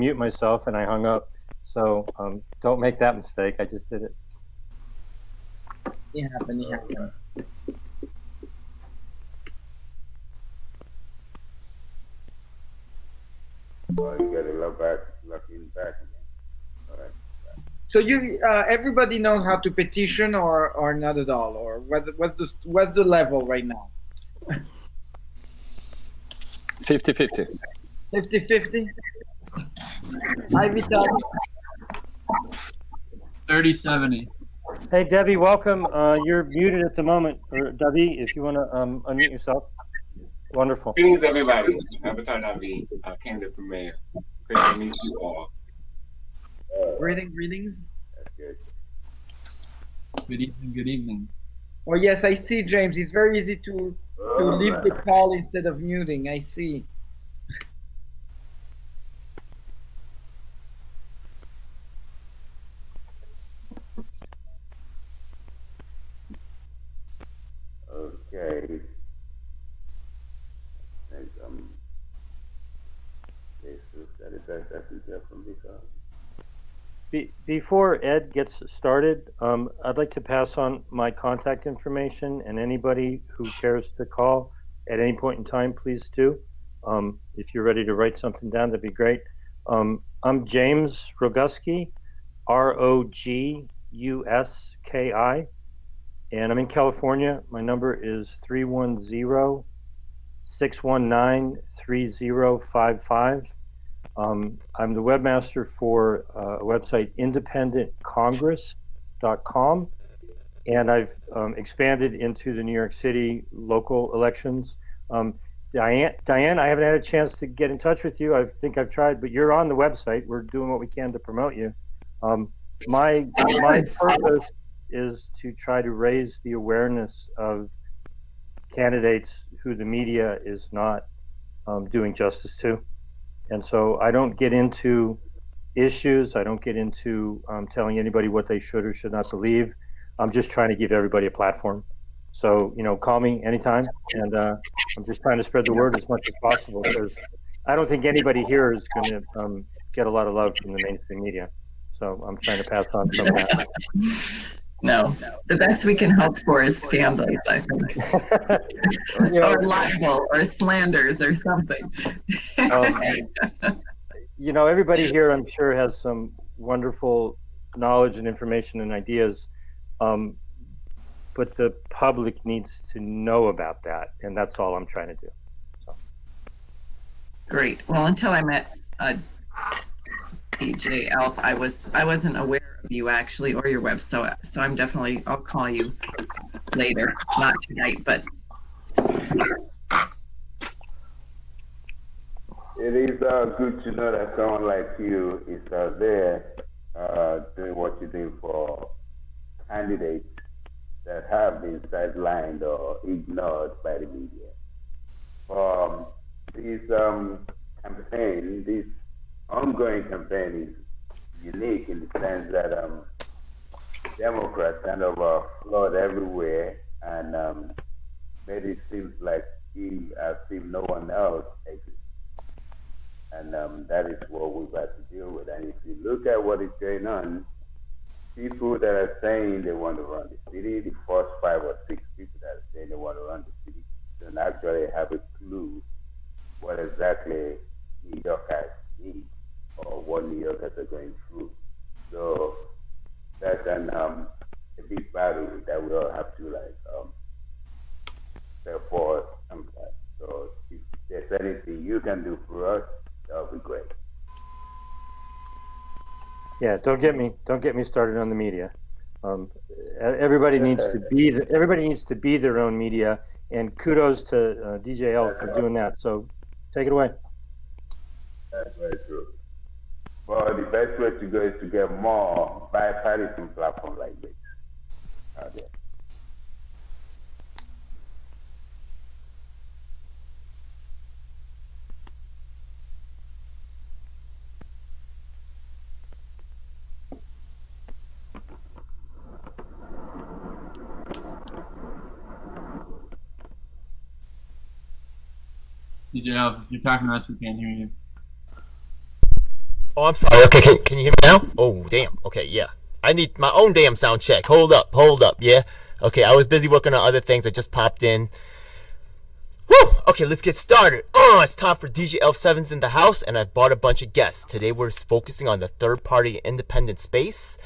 mute myself and I hung up. So don't make that mistake. I just did it. It happened. Oh, you got to log in back again. All right. So you, everybody knows how to petition, or not at all, or what's the level right now? 50-50. 50-50. Hi, Vital. 30-70. Hey, Debbie, welcome. You're muted at the moment. Or Debbie, if you want to unmute yourself. Wonderful. Greetings, everybody. Avatar Davi, candidate for mayor. Great to meet you all. Greetings. That's good. Good evening. Good evening. Oh yes, I see, James. It's very easy to leave the call instead of muting. I see. Okay. Before Ed gets started, I'd like to pass on my contact information, and anybody who cares to call at any point in time, please do. If you're ready to write something down, that'd be great. I'm James Roguski, Roguski, and I'm in California. My number is 310-619-3055. I'm the webmaster for a website, independentcongress.com, and I've expanded into the New York City local elections. Diane, I haven't had a chance to get in touch with you. I think I've tried, but you're on the website. We're doing what we can to promote you. My purpose is to try to raise the awareness of candidates who the media is not doing justice to. And so I don't get into issues. I don't get into telling anybody what they should or should not believe. I'm just trying to give everybody a platform. So, call me anytime. And I'm just trying to spread the word as much as possible, because I don't think anybody here is going to get a lot of love from the mainstream media. So I'm trying to pass on some of that. No, the best we can hope for is scandals, I think. Or libel or slanders or something. Everybody here, I'm sure, has some wonderful knowledge and information and ideas, but the public needs to know about that, and that's all I'm trying to do. So. Great. Well, until I met DJ Alf, I wasn't aware of you actually or your web, so I'll call you later, not tonight, but it is good to know that someone like you is there doing what you do for candidates that have been sidelined or ignored by the media. This ongoing campaign is unique in the sense that Democrats kind of flood everywhere and made it seem like as if no one else exists. And that is what we've got to deal with. And if you look at what is going on, people that are saying they want to run the city, the first 5 or 6 people that are saying they want to run the city, don't actually have a clue what exactly New Yorkers need or what New Yorkers are going through. So that's a big battle that we all have to support sometimes. So if there's anything you can do for us, that would be great. Yeah, don't get me started on the media. Everybody needs to be their own media, and kudos to DJ L for doing that. So take it away. That's very true. Well, the best way to go is to get more bipartisan platforms like this out there. DJ Alf, if you're talking to us, we can't hear you. Oh, I'm sorry. Okay, can you hear me now? Oh, damn. Okay, yeah. I need my own damn sound check. Hold up, yeah? Okay, I was busy working on other things. I just popped in. Woo! Okay, let's get started. It's time for DJ L7's in the house, and I brought a bunch of guests. Today we're focusing on the third-party independent space,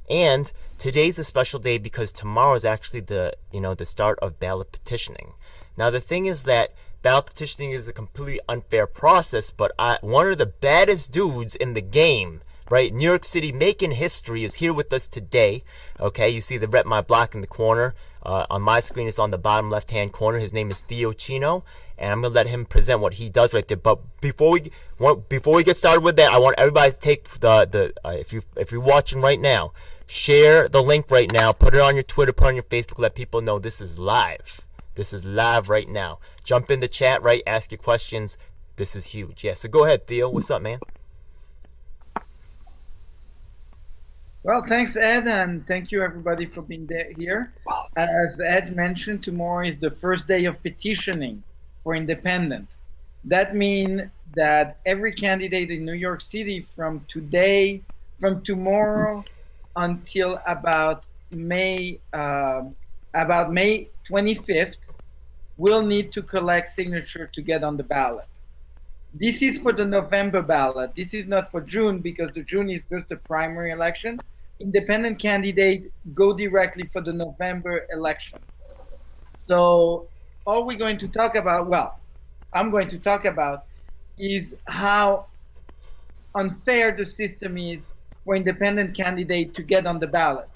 and today's a special day because tomorrow is actually the start of ballot petitioning. Now, the thing is that ballot petitioning is a completely unfair process, but one of the baddest dudes in the game, right? New York City making history is here with us today. Okay, you see the Rep My Block in the corner. On my screen, it's on the bottom left-hand corner. His name is Theo Chino, and I'm gonna let him present what he does right there. But before we get started with that, I want everybody to take if you're watching right now, share the link right now. Put it on your Twitter, put it on your Facebook. Let people know this is live. This is live right now. Jump in the chat, right? Ask your questions. This is huge. Yeah, so go ahead, Theo. What's up, man? Well, thanks, Ed, and thank you, everybody, for being here. As Ed mentioned, tomorrow is the first day of petitioning for independent. That means that every candidate in New York City from tomorrow until about May 25th, will need to collect signature to get on the ballot. This is for the November ballot. This is not for June because the June is just a primary election. Independent candidates go directly for the November election. So all we're going to talk about, well, I'm going to talk about is how unfair the system is for independent candidates to get on the ballot.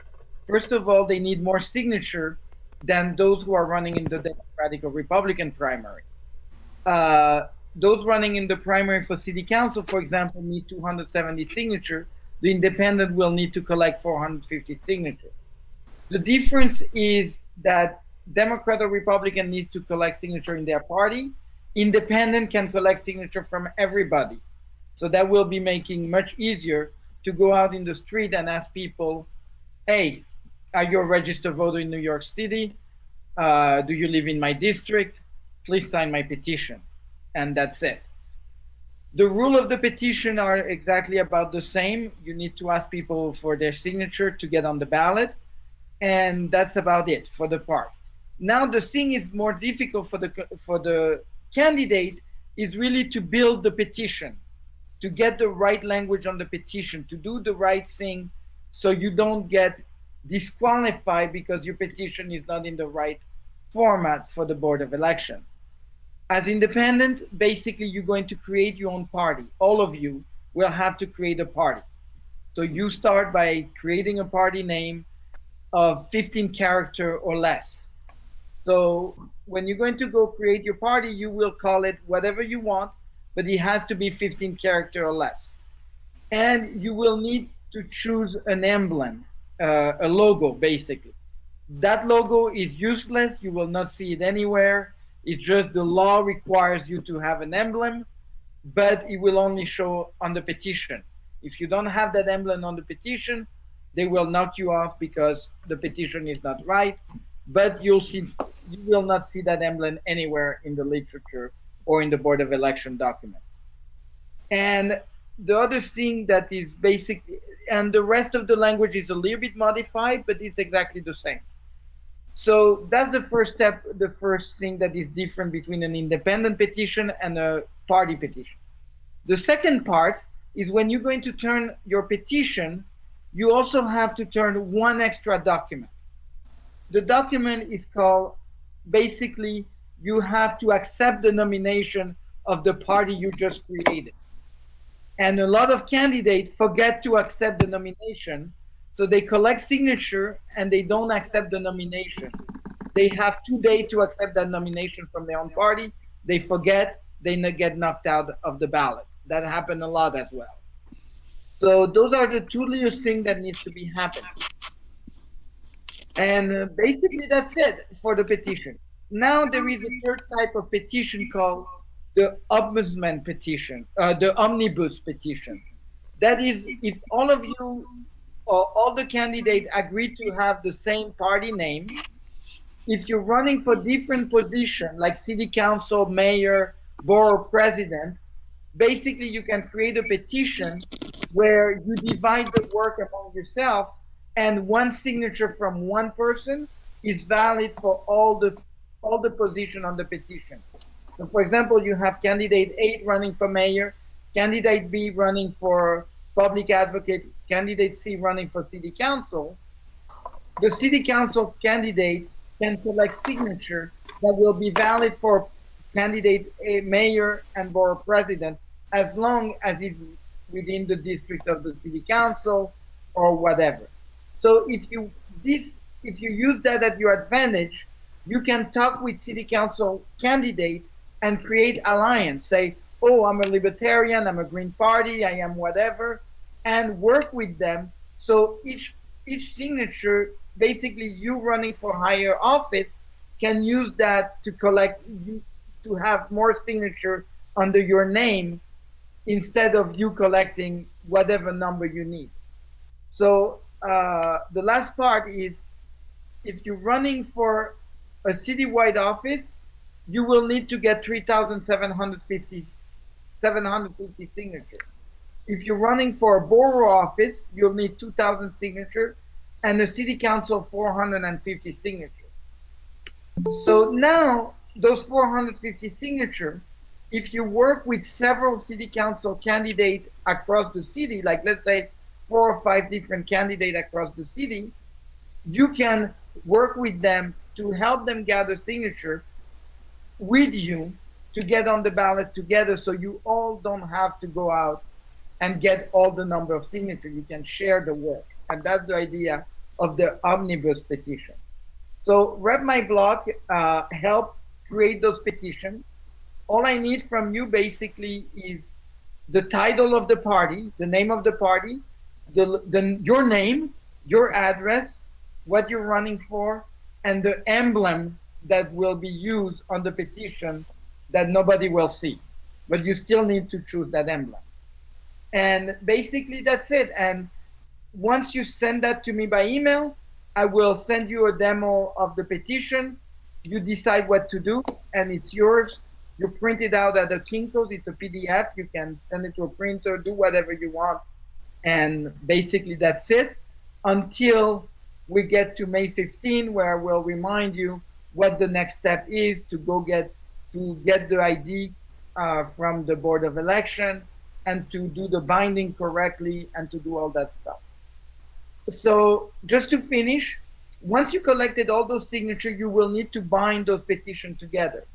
First of all, they need more signature than those who are running in the Democratic or Republican primary. Those running in the primary for city council, for example, need 270 signatures. The independent will need to collect 450 signatures. The difference is that Democrat or Republican needs to collect signature in their party. Independent can collect signature from everybody. So that will be making much easier to go out in the street and ask people, hey, are you a registered voter in New York City? Do you live in my district? Please sign my petition. And that's it. The rule of the petition are exactly about the same. You need to ask people for their signature to get on the ballot. And that's about it for the part. Now the thing is more difficult for the candidate is really to build the petition, to get the right language on the petition, to do the right thing so you don't get disqualified because your petition is not in the right format for the Board of Election. As independent, basically you're going to create your own party. All of you will have to create a party. So you start by creating a party name of 15 character or less. So when you're going to go create your party, you will call it whatever you want, but it has to be 15 character or less. And you will need to choose an emblem, a logo, basically. That logo is useless. You will not see it anywhere. It's just the law requires you to have an emblem, but it will only show on the petition. If you don't have that emblem on the petition, they will knock you off because the petition is not right, but you will not see that emblem anywhere in the literature or in the Board of Election documents. And the other thing that is basic, and the rest of the language is a little bit modified, but it's exactly the same. So that's the first step, the first thing that is different between an independent petition and a party petition. The second part is when you're going to turn your petition, you also have to turn one extra document. The document is called, basically, you have to accept the nomination of the party you just created. And a lot of candidates forget to accept the nomination, so they collect signature and they don't accept the nomination. They have 2 days to accept that nomination from their own party. They forget, they get knocked out of the ballot. That happened a lot as well. So those are the two little things that needs to be happening. And basically that's it for the petition. Now there is a third type of petition called the ombudsman petition, the omnibus petition. That is, if all of you or all the candidates agree to have the same party name, if you're running for different positions like city council, mayor, borough president, basically you can create a petition where you divide the work among yourself, and one signature from one person is valid for all the position on the petition. So for example, you have candidate A running for mayor, candidate B running for public advocate, candidate C running for city council. The city council candidate can collect signature that will be valid for candidate A, mayor and borough president, as long as it's within the district of the city council or whatever. So if you use that at your advantage, you can talk with city council candidate and create alliance. Say, oh, I'm a libertarian, I'm a Green Party, I am whatever, and work with them. So each signature, basically you running for higher office, can use that to collect, to have more signature under your name instead of you collecting whatever number you need. So the last part is, if you're running for a citywide office, you will need to get 3,750 signatures. If you're running for a borough office, you'll need 2,000 signatures, and a city council 450 signatures. So now those 450 signatures, if you work with several city council candidates across the city, like let's say 4 or 5 different candidates across the city, you can work with them to help them gather signature with you to get on the ballot together, so you all don't have to go out and get all the number of signatures. You can share the work. And that's the idea of the omnibus petition. So Rep My Block help create those petitions. All I need from you basically is the title of the party, the name of the party, your name, your address, what you're running for, and the emblem that will be used on the petition that nobody will see. But you still need to choose that emblem. And basically that's it. And once you send that to me by email, I will send you a demo of the petition. You decide what to do, and it's yours. You print it out at the Kinko's. It's a PDF. You can send it to a printer, do whatever you want. And basically that's it, until we get to May 15, where I will remind you what the next step is to go get the ID from the Board of Election, and to do the binding correctly, and to do all that stuff. So just to finish, once you collected all those signatures, you will need to bind those petitions together.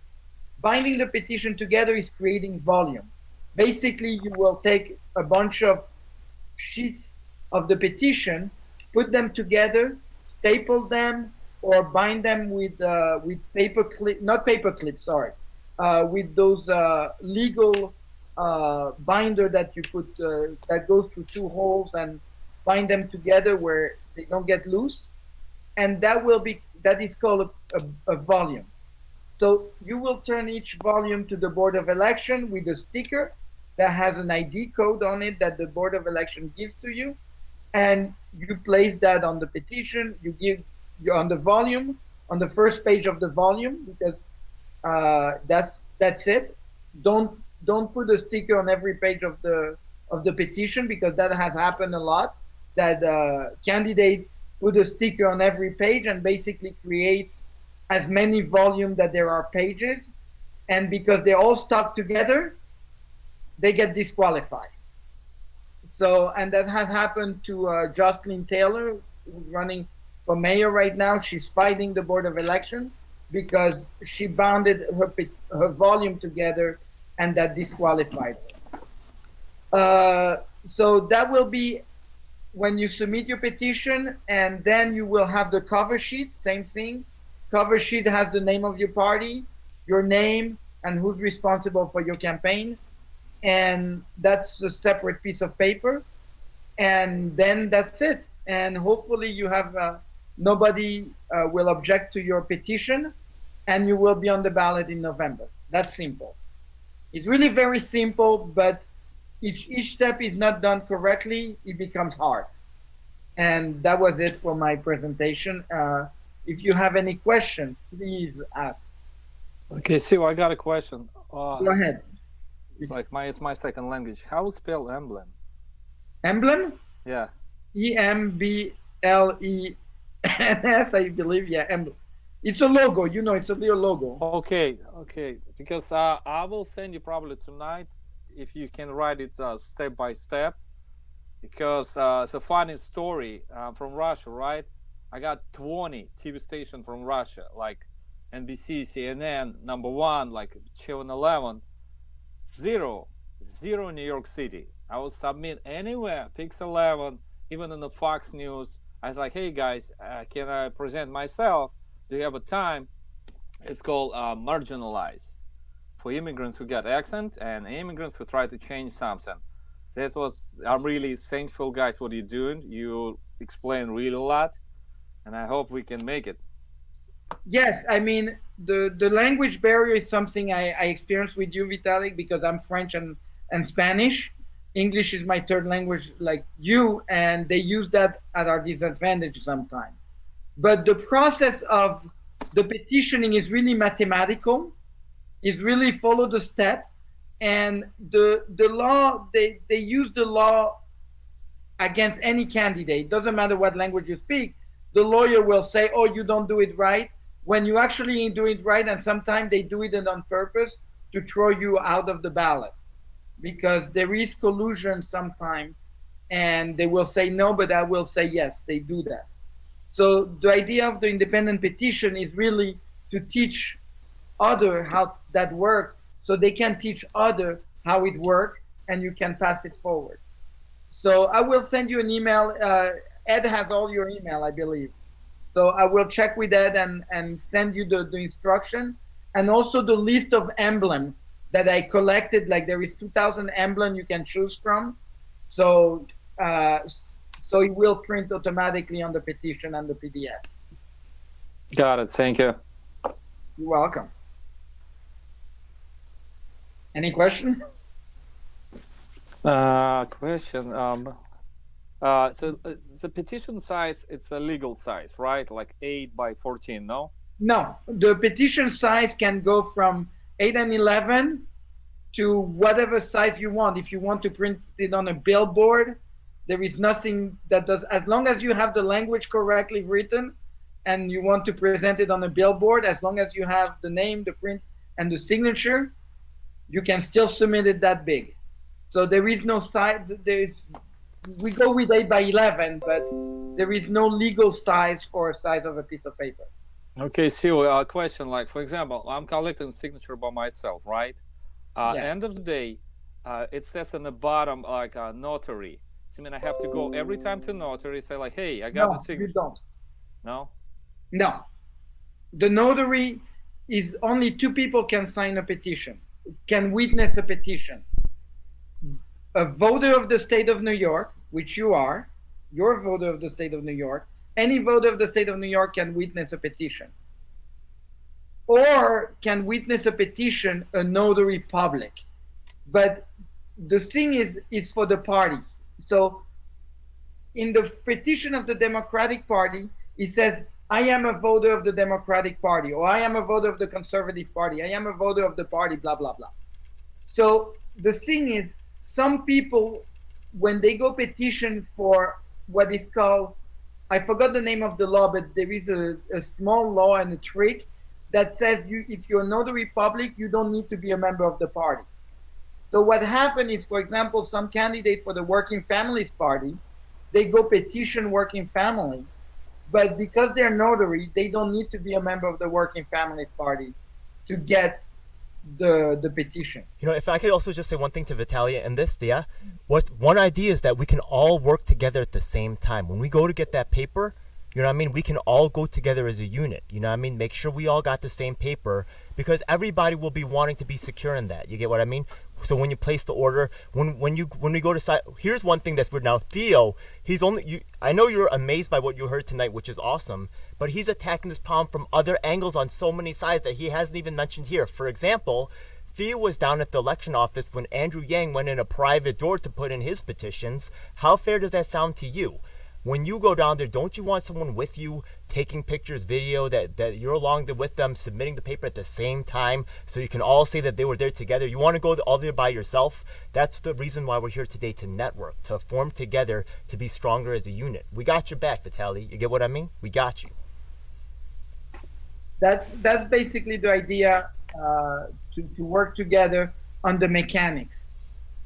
Binding the petition together is creating volume. Basically, you will take a bunch of sheets of the petition, put them together, staple them, or bind them with paper clip, not paper clips, sorry, with those legal binder that you put that goes through 2 holes, and bind them together where they don't get loose, and that is called a volume. So you will turn each volume to the Board of Election with a sticker that has an ID code on it that the Board of Election gives to you, and you place that on the petition. You on the volume, on the first page of the volume, because that's it. Don't put a sticker on every page of the petition, because that has happened a lot. That candidate put a sticker on every page and basically creates as many volume that there are pages, and because they all stuck together, they get disqualified. So, and that has happened to Jocelyn Taylor, who's running for mayor right now. She's fighting the Board of Election because she bounded her volume together, and that disqualified her. So that will be when you submit your petition, and then you will have the cover sheet, same thing. Cover sheet has the name of your party, your name, and who's responsible for your campaign. And that's a separate piece of paper. And then that's it. And hopefully you have, nobody will object to your petition, and you will be on the ballot in November. That's simple. It's really very simple, but if each step is not done correctly, it becomes hard. And that was it for my presentation. If you have any questions, please ask. Okay, so I got a question. Go ahead. It's like it's my second language. How spell emblem? Emblem? Yeah. EMBLENS, I believe. Yeah, emblem. It's a logo. You know, it's a little logo. Okay. Because I will send you probably tonight if you can write it step by step. Because it's a funny story from Russia, right? I got 20 TV stations from Russia, like NBC, CNN, number one, like Channel 11, zero New York City. I will submit anywhere, Pix 11, even in the Fox News. I was like, hey guys, can I present myself? Do you have a time? It's called marginalized, for immigrants who got accent and immigrants who try to change something. That's what I'm really thankful, guys, what you're doing. You explain really a lot, and I hope we can make it. Yes, I mean, the language barrier is something I experienced with you, Vitalik, because I'm French and Spanish. English is my third language like you, and they use that at our disadvantage sometimes. But the process of the petitioning is really mathematical, is really follow the step, and the law, they use the law against any candidate. Doesn't matter what language you speak, the lawyer will say, oh, you don't do it right, when you actually do it right, and sometimes they do it on purpose to throw you out of the ballot. Because there is collusion sometimes, and they will say no, but I will say yes, they do that. So the idea of the independent petition is really to teach other how that works, so they can teach other how it works, and you can pass it forward. So I will send you an email. Ed has all your email, I believe. So I will check with Ed and send you the instruction, and also the list of emblems that I collected. Like there is 2,000 emblems you can choose from. So so it will print automatically on the petition and the PDF. Got it. Thank you. You're welcome. Any question? Question. So the petition size, it's a legal size, right? Like 8 by 14, no? No, the petition size can go from 8 and 11 to whatever size you want. If you want to print it on a billboard, there is nothing that does, as long as you have the language correctly written and you want to present it on a billboard, as long as you have the name, the print, and the signature, you can still submit it that big. So there is no size, we go with 8 by 11, but there is no legal size for a size of a piece of paper. Okay, so a question, like, for example, I'm collecting signature by myself, right? Yes. End of the day, it says in the bottom, like, notary. So I mean, I have to go every time to notary, say like, hey, I got the No, signature. you don't. No? No. The notary is only 2 people can sign a petition, can witness a petition. A voter of the state of New York, which you are, you're a voter of the state of New York, any voter of the state of New York can witness a petition. Or can witness a petition, a notary public. But the thing is for the party. So in the petition of the Democratic Party, it says, I am a voter of the Democratic Party, or I am a voter of the Conservative Party, I am a voter of the party, blah, blah, blah. So the thing is, some people, when they go petition for what is called, I forgot the name of the law, but there is a small law and a trick that says if you're a notary public, you don't need to be a member of the party. So what happened is, for example, some candidate for the Working Families Party, they go petition Working Family, but because they're notary, they don't need to be a member of the Working Families Party to get the petition. You know, if I could also just say one thing to Vitalia and this, yeah, one idea is that we can all work together at the same time. When we go to get that paper, you know what I mean, we can all go together as a unit, you know what I mean, make sure we all got the same paper, because everybody will be wanting to be secure in that, you get what I mean? So when you place the order, when we go to site, here's one thing that's weird now. Theo, I know you're amazed by what you heard tonight, which is awesome, but he's attacking this problem from other angles on so many sides that he hasn't even mentioned here. For example, Theo was down at the election office when Andrew Yang went in a private door to put in his petitions. How fair does that sound to you? when you go down there, don't you want someone with you taking pictures, video, that you're along there with them, submitting the paper at the same time, so you can all say that they were there together? You want to go all there by yourself? That's the reason why we're here today, to network, to form together, to be stronger as a unit. We got your back, Vitaly. You get what I mean? We got you. That's basically the idea, to work together on the mechanics.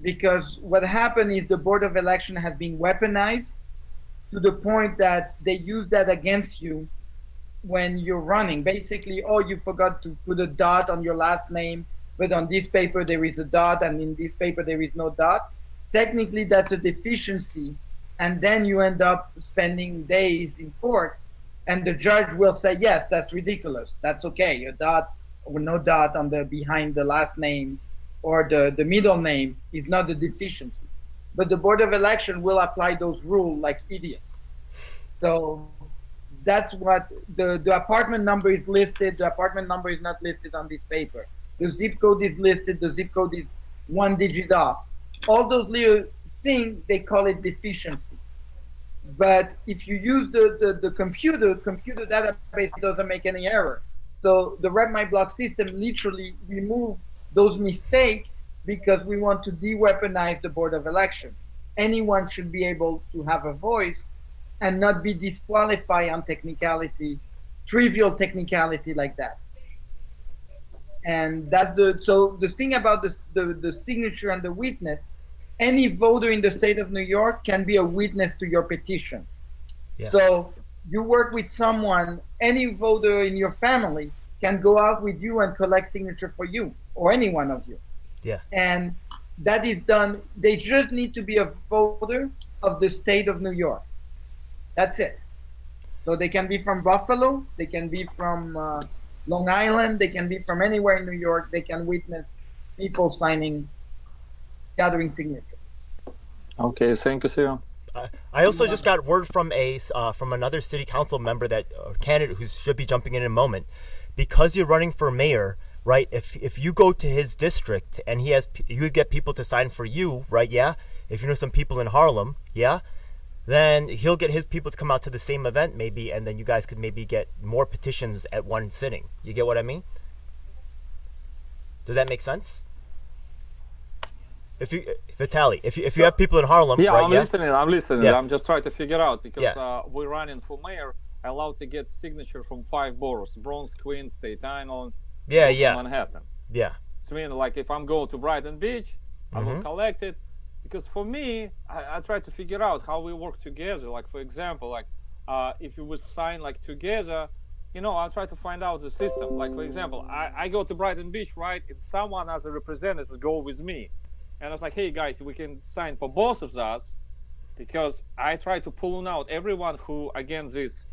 Because what happened is the Board of Election has been weaponized to the point that they use that against you when you're running. Basically, oh, you forgot to put a dot on your last name, but on this paper there is a dot, and in this paper there is no dot. Technically, that's a deficiency, and then you end up spending days in court, and the judge will say, yes, that's ridiculous. That's okay. A dot or no dot on the behind the last name or the middle name is not a deficiency. But the Board of Election will apply those rules like idiots. So that's what the apartment number is listed. The apartment number is not listed on this paper. The zip code is listed. The zip code is 1 digit off. All those little things, they call it deficiency. But if you use the computer database doesn't make any error. So the Rep My Block system literally removes those mistakes because we want to de-weaponize the Board of Election. Anyone should be able to have a voice and not be disqualified on technicality, trivial technicality like that. And that's so the thing about the signature and the witness, any voter in the state of New York can be a witness to your petition. Yeah. So you work with someone, any voter in your family can go out with you and collect signature for you, or any one of you. Yeah. And that is done. They just need to be a voter of the state of New York. That's it. So they can be from Buffalo, they can be from Long Island, they can be from anywhere in New York. They can witness people gathering signature. Okay, thank you, Cyril. I also just got word from another city council member, that candidate who should be jumping in a moment, because you're running for mayor, right? If you go to his district and you get people to sign for you, right? Yeah. If you know some people in Harlem, yeah, then he'll get his people to come out to the same event maybe, and then you guys could maybe get more petitions at one sitting. You get what I mean? Does that make sense? Vitaly, if you have people in Harlem, Yeah, right? I'm listening. Yeah. I'm just trying to figure out, because we're running for mayor, allowed to get signature from 5 boroughs: Bronx, Queens, Staten Island, Manhattan. Yeah. So I mean, like, if I'm going to Brighton Beach, I will collect it. Because for me, I try to figure out how we work together. Like, for example, like, if you would sign like together, I'll try to find out the system. Like, for example, I go to Brighton Beach, right? And someone as a representative go with me. And I was like, hey guys, we can sign for both of us, because I try to pull out everyone who, against these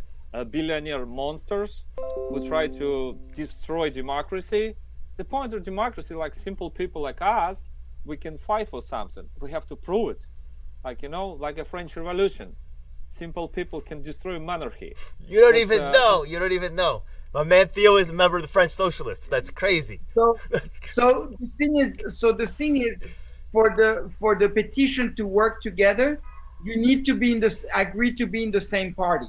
billionaire monsters who try to destroy democracy. The point of democracy, like simple people like us, we can fight for something. We have to prove it. Like, like a French Revolution. Simple people can destroy monarchy. You don't even know. You don't even know. My man Theo is a member of the French Socialists. That's crazy. So the thing is, for the petition to work together, you need to be agree to be in the same party.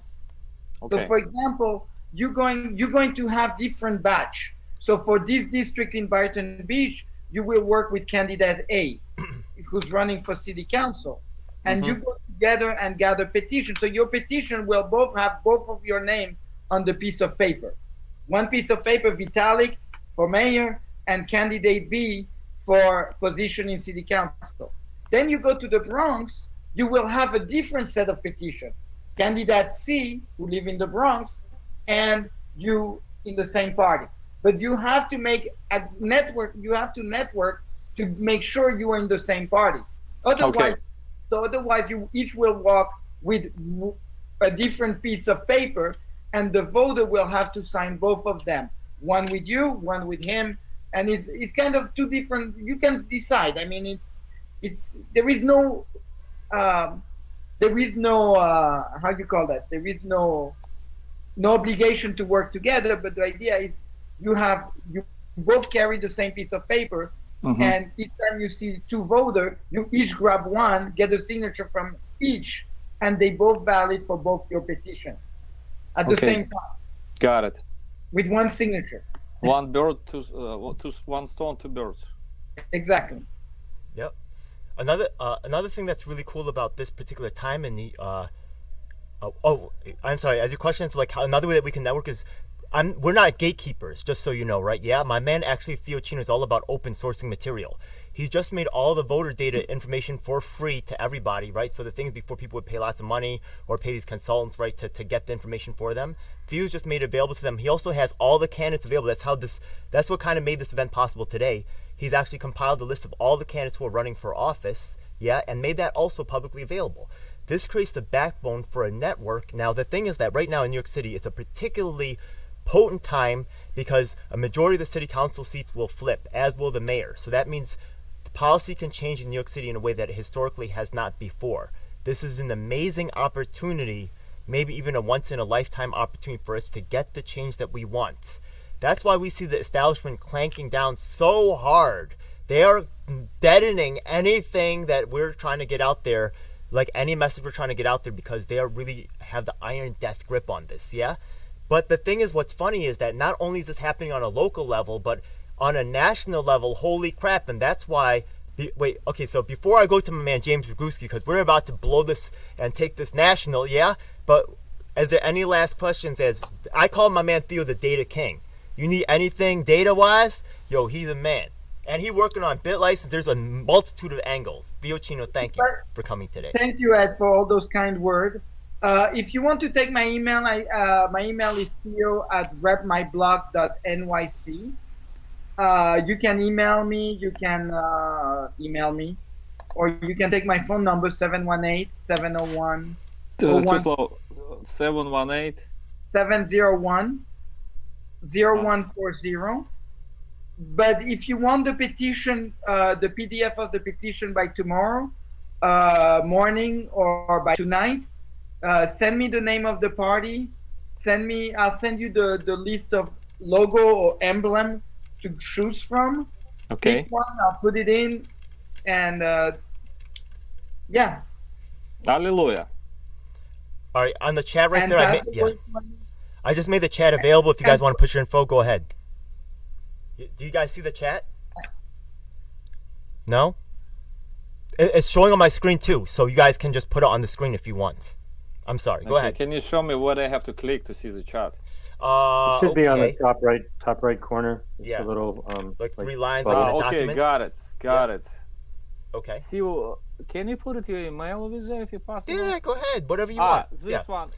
Okay. So, for example, you're going to have different batch. So for this district in Brighton Beach, you will work with candidate A, who's running for city council, and you go together and gather petitions. So your petition will have both of your name on the piece of paper. One piece of paper, Vitalik for mayor, and candidate B for position in city council. Then you go to the Bronx, you will have a different set of petitions. Candidate C, who live in the Bronx, and you in the same party. But you have to make a network. You have to network to make sure you are in the same party. Otherwise, you each will walk with a different piece of paper, and the voter will have to sign both of them. One with you, one with him, and it's kind of two different. You can decide. I mean, there is no how you call that? There is no obligation to work together. But the idea is, you both carry the same piece of paper, and each time you see two voters, you each grab one, get a signature from each, and they both valid for both your petition at the Okay. same time Got it. with one signature. One bird, one stone, two birds. Exactly. Yep. Another thing that's really cool about this particular time in the I'm sorry. As your question is like how another way that we can network is, we're not gatekeepers, just so you know, right? Yeah, my man actually Theo Chino is all about open sourcing material. He's just made all the voter data information for free to everybody, right? So the things before people would pay lots of money or pay these consultants, right, to get the information for them, Theo's just made it available to them. He also has all the candidates available. That's what kind of made this event possible today. He's actually compiled a list of all the candidates who are running for office, yeah, and made that also publicly available. This creates the backbone for a network. Now, the thing is that right now in New York City, it's a particularly potent time because a majority of the city council seats will flip, as will the mayor. So that means the policy can change in New York City in a way that it historically has not before. This is an amazing opportunity, maybe even a once-in-a-lifetime opportunity for us to get the change that we want. That's why we see the establishment clanking down so hard. They are deadening anything that we're trying to get out there, like any message we're trying to get out there, because they are really have the iron death grip on this, yeah? But the thing is, what's funny is that not only is this happening on a local level, but on a national level, holy crap, and that's why, so before I go to my man James Rogowski, because we're about to blow this and take this national, yeah? But is there any last questions? As I call my man Theo the data king. You need anything data-wise? Yo, he's the man. And he working on bit license. There's a multitude of angles. Theo Chino, thank you for coming today. Thank you, Ed, for all those kind words. If you want to take my email, my email is theo@repmyblog.nyc. You can email me. You can email me, or you can take my phone number 718-701. Too slow. 718. 701-0140. But if you want the petition, the PDF of the petition by tomorrow morning or by tonight, send me the name of the party. I'll send you the list of logo or emblem to choose from. Okay. Pick one, I'll put it in, and yeah. Hallelujah. All right, on the chat right And there, password. I just made the chat available. If you guys want to put your info, go ahead. Do you guys see the chat? No? It's showing on my screen too, so you guys can just put it on the screen if you want. I'm sorry. Go ahead. Can you show me what I have to click to see the chat? It should be on the top right corner. It's Yeah. a little like 3 lines like in a Okay, document. got it. Okay. See, can you put it your email over there if you possible? Yeah, go ahead. Whatever you want. This one.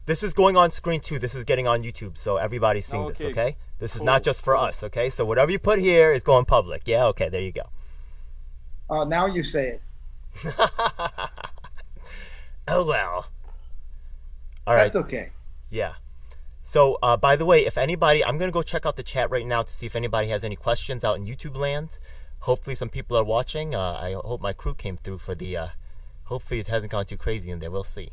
This is going on screen too. This is getting on YouTube, so everybody's seeing this. Okay. This is not just for us. Okay. So whatever you put here is going public. Yeah. Okay. There you go. Now you say it. Oh well. All right. That's okay. Yeah. So, by the way, if anybody, I'm going to go check out the chat right now to see if anybody has any questions out in YouTube land. Hopefully some people are watching. I hope my crew came through for the, hopefully it hasn't gone too crazy in there. We'll see.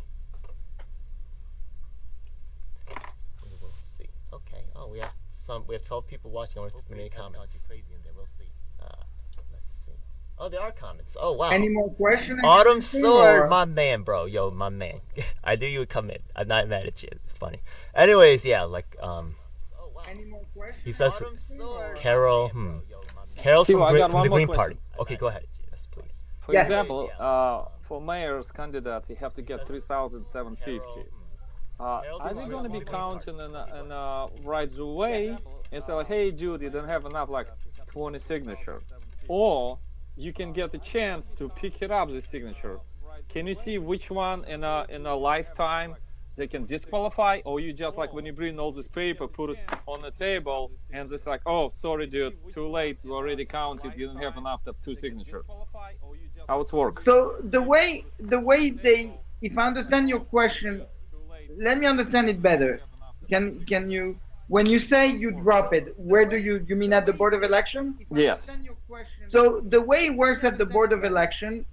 We'll see. Okay. Oh, we have 12 people watching. With many comments. Crazy in there. We'll see. Let's see. Oh, there are comments. Oh, wow. Any more questions? Autumn Sword, my man, bro. Yo, my man. I knew you would come in. I'm not mad at you. It's funny. Anyways, yeah, like, Any more questions? he says, Carol, Carol's See, from, I got from one the more Green question. Party. Okay, go ahead. Yes, please. For Yes. example, for mayor's candidate, you have to get 3,750. Are they going to be counting and right away and say, like, hey, dude, you don't have enough, like 20 signatures? Or you can get a chance to pick it up, the signature. Can you see which one in a lifetime they can disqualify, or you just like when you bring all this paper, put it on the table, and it's like, oh, sorry, dude, too late, we already counted, you don't have enough to 2 signatures. How it works? So the way they, if I understand your question, let me understand it better. Can you, when you say you drop it, where do you mean at the Board of Election? Yes. So the way it works at the Board of Election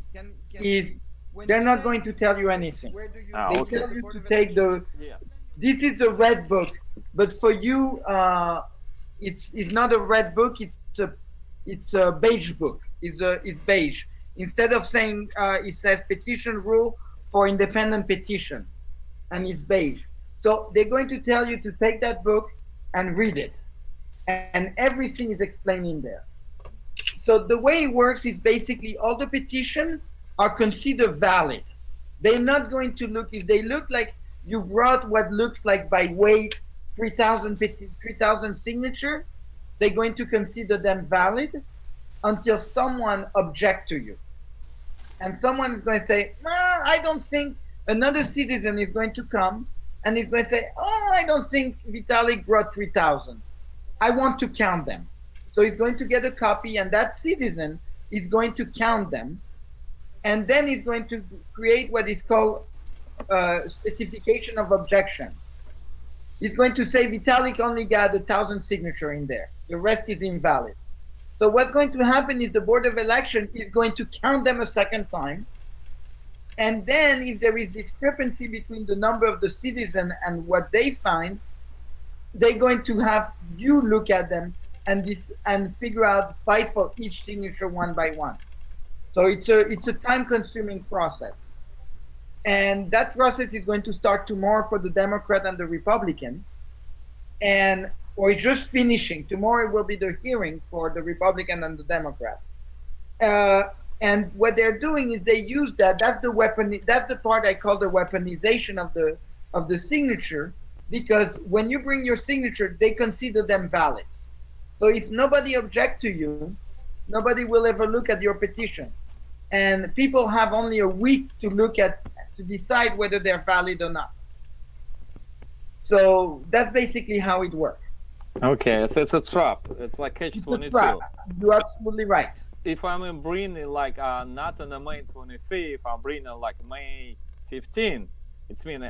is they're not going to tell you anything. They Okay. tell you to take this is the red book, but for you, it's not a red book. It's a beige book. It's beige. Instead of saying, it says petition rule for independent petition, and it's beige. So they're going to tell you to take that book and read it. And everything is explained in there. So the way it works is basically all the petitions are considered valid. They're not going to look, if they look like you brought what looks like by weight 3,000 signature, they're going to consider them valid until someone object to you. And someone is going to say, well, I don't think, another citizen is going to come and he's going to say, oh, I don't think Vitalik brought 3,000. I want to count them. So he's going to get a copy, and that citizen is going to count them. And then he's going to create what is called specification of objection. He's going to say Vitalik only got 1,000 signature in there. The rest is invalid. So what's going to happen is the Board of Election is going to count them a second time. And then if there is discrepancy between the number of the citizen and what they find, they're going to have you look at them and figure out, fight for each signature one by one. So it's a time-consuming process. And that process is going to start tomorrow for the Democrat and the Republican. And or it's just finishing. Tomorrow will be the hearing for the Republican and the Democrat. And what they're doing is they use that. That's the weapon. That's the part I call the weaponization of the signature, because when you bring your signature, they consider them valid. So if nobody objects to you, nobody will ever look at your petition. And people have only a week to decide whether they're valid or not. So that's basically how it works. Okay, it's a trap. It's like catch-22. You're absolutely right. If I'm bringing like not on the May 25th, I'm bringing like May 15th. It's mean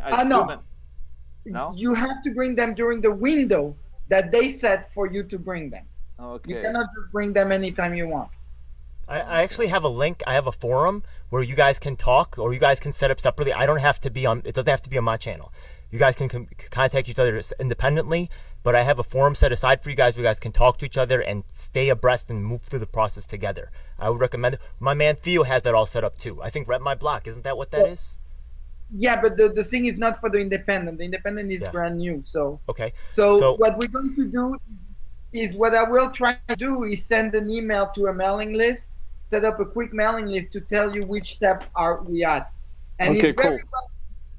no. You have to bring them during the window that they set for you to bring them. Okay. You cannot just bring them anytime you want. I actually have a link. I have a forum where you guys can talk, or you guys can set up separately. I don't have to be on. It doesn't have to be on my channel. You guys can contact each other independently, but I have a forum set aside for you guys where you guys can talk to each other and stay abreast and move through the process together. I would recommend it. My man Theo has that all set up too. I think Rep My Block, isn't that what that is? Yeah, but the thing is not for the independent. The independent is brand new. So okay. So what we're going to do is, what I will try to do is send an email to a mailing list, set up a quick mailing list to tell you which step are we at. And okay,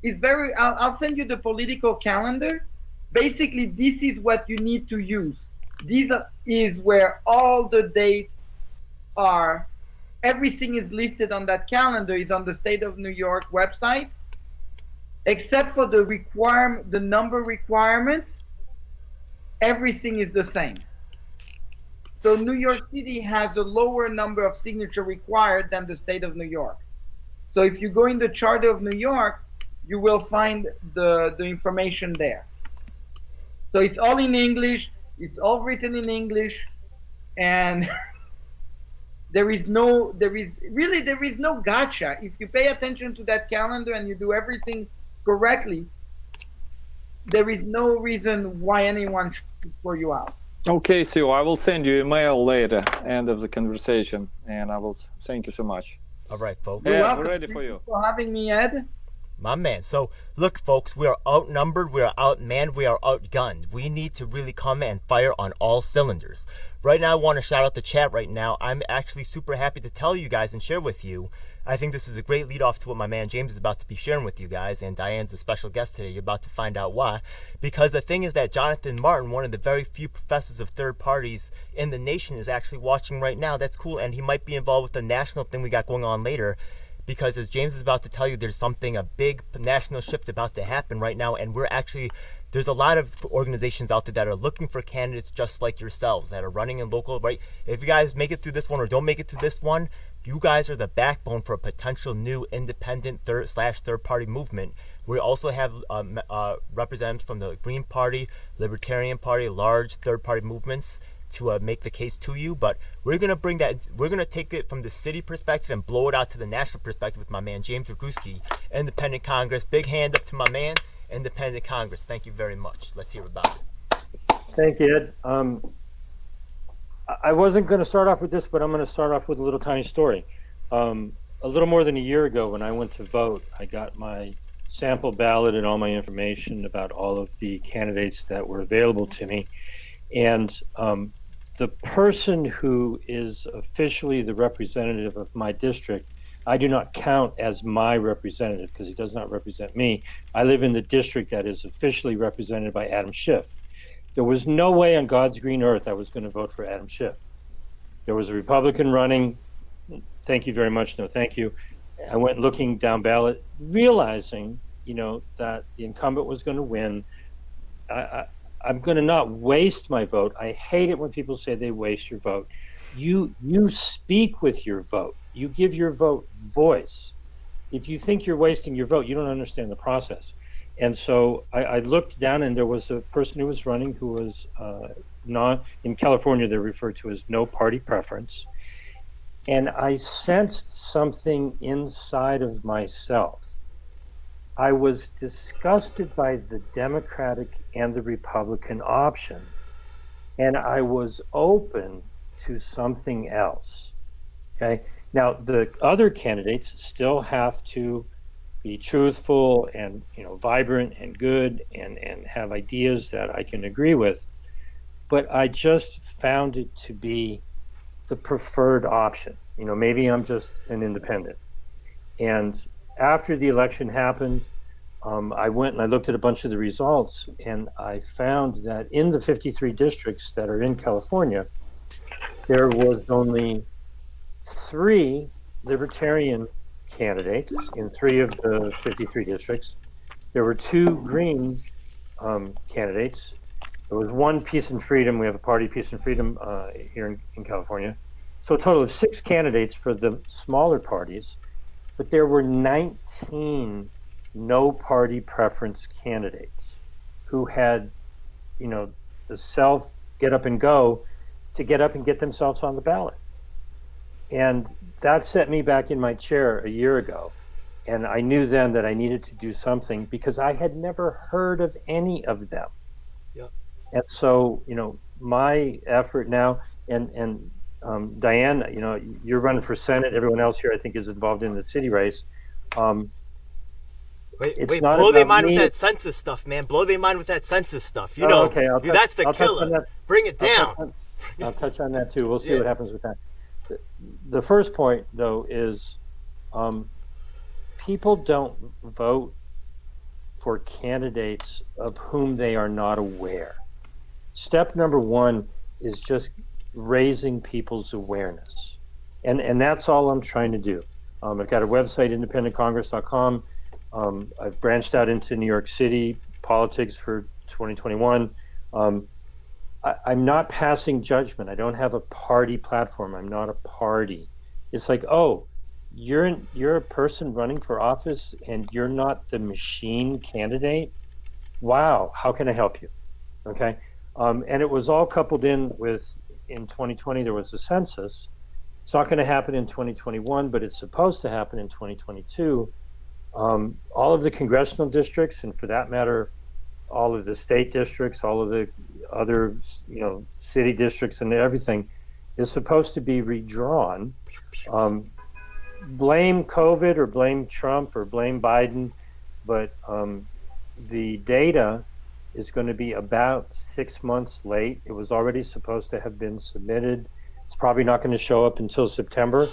it's very, I'll send you the political calendar. Basically, this is what you need to use. This is where all the dates are. Everything is listed on that calendar, is on the State of New York website, except for the number requirement. Everything is the same. So New York City has a lower number of signature required than the State of New York. So if you go in the Charter of New York, you will find the information there. So it's all in English, it's all written in English, and there is no gotcha. If you pay attention to that calendar and you do everything correctly, there is no reason why anyone should throw you out. Okay, so I will send you a mail later, end of the conversation, and I will thank you so much. All right, folks. Yeah, we're ready for you. Thank you for having me, Ed. My man. So, look, folks, we are outnumbered, we are outmanned, we are outgunned. We need to really come and fire on all cylinders. Right now, I want to shout out the chat right now. I'm actually super happy to tell you guys and share with you. I think this is a great lead off to what my man James is about to be sharing with you guys, and Diane's a special guest today. You're about to find out why. Because the thing is that Jonathan Martin, one of the very few professors of third parties in the nation, is actually watching right now. That's cool, and he might be involved with the national thing we got going on later. Because as James is about to tell you, there's a big national shift about to happen right now, and there's a lot of organizations out there that are looking for candidates just like yourselves that are running in local, right? If you guys make it through this one or don't make it through this one, you guys are the backbone for a potential new independent third party movement. We also have representatives from the Green Party, Libertarian Party, large third party movements to make the case to you, but we're going to take it from the city perspective and blow it out to the national perspective with my man James Roguski, Independent Congress. Big hand up to my man, Independent Congress. Thank you very much. Let's hear about it. Thank you, Ed. I wasn't going to start off with this, but I'm going to start off with a little tiny story. A little more than a year ago, when I went to vote, I got my sample ballot and all my information about all of the candidates that were available to me. And the person who is officially the representative of my district, I do not count as my representative because he does not represent me. I live in the district that is officially represented by Adam Schiff. There was no way on God's green earth I was going to vote for Adam Schiff. There was a Republican running. Thank you very much. No, thank you. I went looking down ballot, realizing, that the incumbent was going to win. I'm going to not waste my vote. I hate it when people say they waste your vote. You speak with your vote. You give your vote voice. If you think you're wasting your vote, you don't understand the process. And so I looked down, and there was a person who was running who was in California, they're referred to as no party preference. And I sensed something inside of myself. I was disgusted by the Democratic and the Republican option, and I was open to something else. Okay. Now, the other candidates still have to be truthful and vibrant and good and have ideas that I can agree with. But I just found it to be the preferred option. Maybe I'm just an independent. And after the election happened, I went and I looked at a bunch of the results, and I found that in the 53 districts that are in California, there was only 3 libertarian candidates in 3 of the 53 districts. There were 2 green candidates. There was 1 Peace and Freedom. We have a party, Peace and Freedom, here in California. So a total of 6 candidates for the smaller parties, but there were 19 no party preference candidates who had, the self get up and go to get up and get themselves on the ballot. And that set me back in my chair a year ago. And I knew then that I needed to do something because I had never heard of any of them. Yep. And so, my effort now, and Diane, you're running for Senate. Everyone else here, I think, is involved in the city race. Wait, blow their mind with that census stuff, man. Blow their mind with that census stuff. Okay, that's the killer. Bring it down. I'll touch on that too. We'll see what happens with that. The first point, though, is people don't vote for candidates of whom they are not aware. Step number 1 is just raising people's awareness. And that's all I'm trying to do. I've got a website, independentcongress.com. I've branched out into New York City politics for 2021. I'm not passing judgment. I don't have a party platform. I'm not a party. It's like, oh, you're a person running for office and you're not the machine candidate. Wow, how can I help you? Okay. And it was all coupled in with, in 2020, there was a census. It's not going to happen in 2021, but it's supposed to happen in 2022. All of the congressional districts, and for that matter, all of the state districts, all of the other, city districts and everything is supposed to be redrawn. Blame COVID or blame Trump or blame Biden, but the data is going to be about 6 months late. It was already supposed to have been submitted. It's probably not going to show up until September.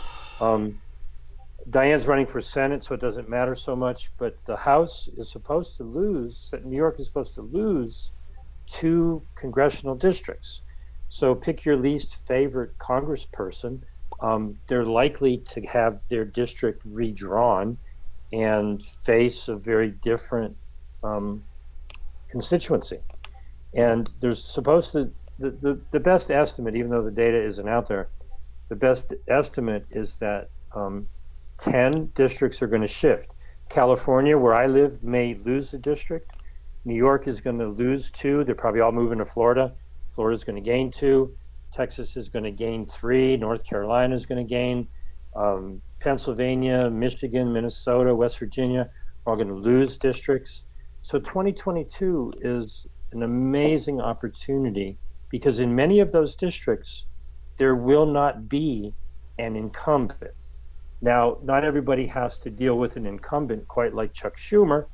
Diane's running for Senate, so it doesn't matter so much, but the House is supposed to lose, New York is supposed to lose 2 congressional districts. So pick your least favorite congressperson. They're likely to have their district redrawn and face a very different constituency. And there's supposed to, the best estimate, even though the data isn't out there, the best estimate is that 10 districts are going to shift. California, where I live, may lose a district. New York is going to lose 2. They're probably all moving to Florida. Florida's going to gain 2. Texas is going to gain 3. North Carolina is going to gain. Pennsylvania, Michigan, Minnesota, West Virginia are all going to lose districts. So 2022 is an amazing opportunity because in many of those districts, there will not be an incumbent. Now, not everybody has to deal with an incumbent quite like Chuck Schumer,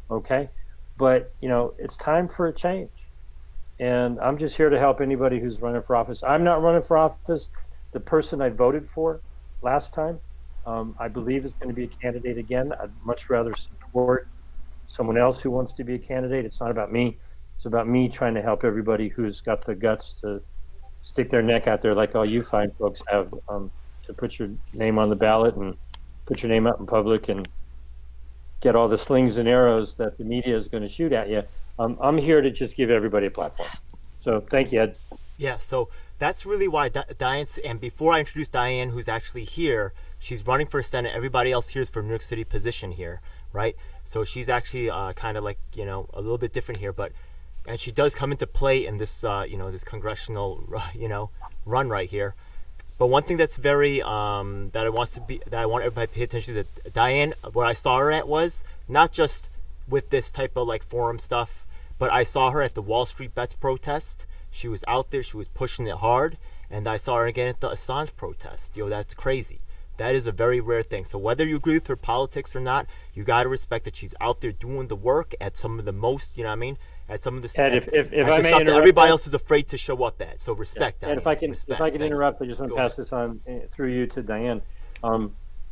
okay? But, you know, it's time for a change. And I'm just here to help anybody who's running for office. I'm not running for office. The person I voted for last time, I believe is going to be a candidate again. I'd much rather support someone else who wants to be a candidate. It's not about me. It's about me trying to help everybody who's got the guts to stick their neck out there like all you fine folks have, to put your name on the ballot and put your name out in public and get all the slings and arrows that the media is going to shoot at you. I'm here to just give everybody a platform. So thank you, Ed. Yeah, so that's really why Diane, and before I introduce Diane, who's actually here, she's running for Senate. Everybody else here is for New York City position here, right? So she's actually kind of like, you know, a little bit different here, but, and she does come into play in this, you know, this congressional, you know, run right here. But one thing that's very, that I want everybody to pay attention to, that Diane, what I saw her at was not just with this type of like forum stuff, but I saw her at the Wall Street Bets protest. She was out there, she was pushing it hard, and I saw her again at the Assange protest. Yo, that's crazy. That is a very rare thing. So whether you agree with her politics or not, you got to respect that she's out there doing the work at some of the most, you know what I mean? At some of the Ed, if I may stuff that interrupt, everybody else is afraid to show up at. So respect that. And if I can interrupt, I just want to pass this on through you to Diane.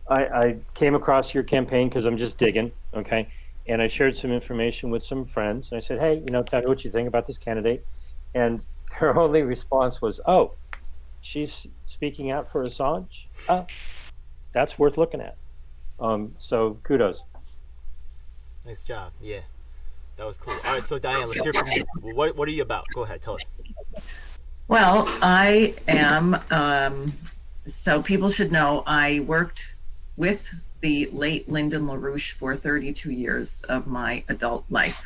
I came across your campaign because I'm just digging, okay? And I shared some information with some friends. And I said, hey, you know, tell me what you think about this candidate. And her only response was, oh, she's speaking out for Assange? Oh, that's worth looking at. So kudos. Nice job. Yeah, that was cool. All right, so Diane, let's hear from you. What are you about? Go ahead, tell us. Well, I am, so people should know, I worked with the late Lyndon LaRouche for 32 years of my adult life.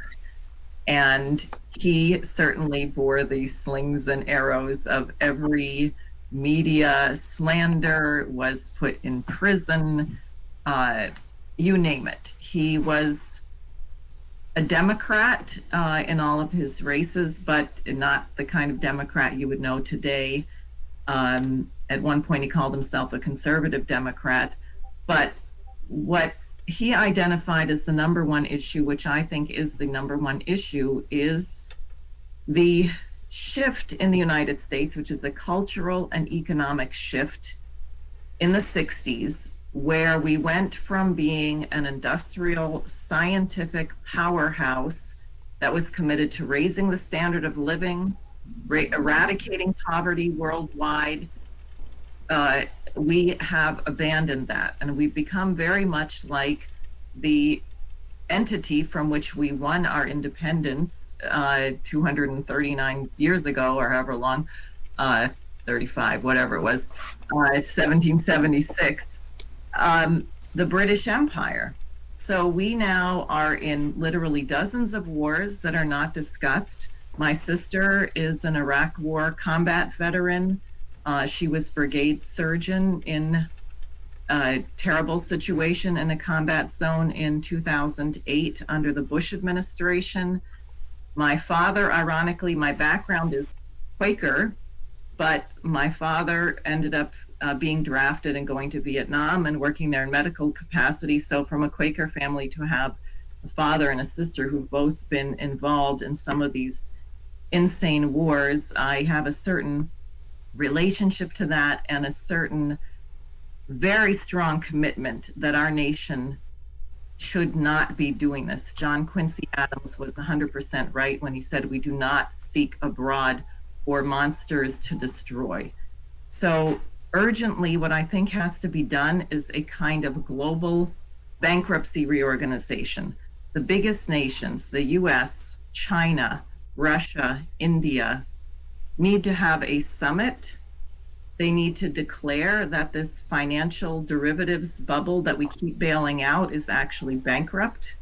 And he certainly bore the slings and arrows of every media slander, was put in prison, you name it. He was a Democrat in all of his races, but not the kind of Democrat you would know today. At one point, he called himself a conservative Democrat. But what he identified as the number one issue, which I think is the number one issue, is the shift in the United States, which is a cultural and economic shift in the 60s, where we went from being an industrial scientific powerhouse that was committed to raising the standard of living, eradicating poverty worldwide. We have abandoned that, and we've become very much like the entity from which we won our independence 239 years ago, or however long, 35, whatever it was, 1776, the British Empire. So we now are in literally dozens of wars that are not discussed. My sister is an Iraq War combat veteran. She was brigade surgeon in a terrible situation in a combat zone in 2008 under the Bush administration. My father, ironically, my background is Quaker, but my father ended up being drafted and going to Vietnam and working there in medical capacity. So from a Quaker family to have a father and a sister who've both been involved in some of these insane wars, I have a certain relationship to that and a certain very strong commitment that our nation should not be doing this. John Quincy Adams was 100% right when he said we do not seek abroad or monsters to destroy. So urgently, what I think has to be done is a kind of global bankruptcy reorganization. The biggest nations, the US, China, Russia, India, need to have a summit. They need to declare that this financial derivatives bubble that we keep bailing out is actually bankrupt.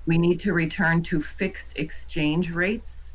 We need to return to fixed exchange rates,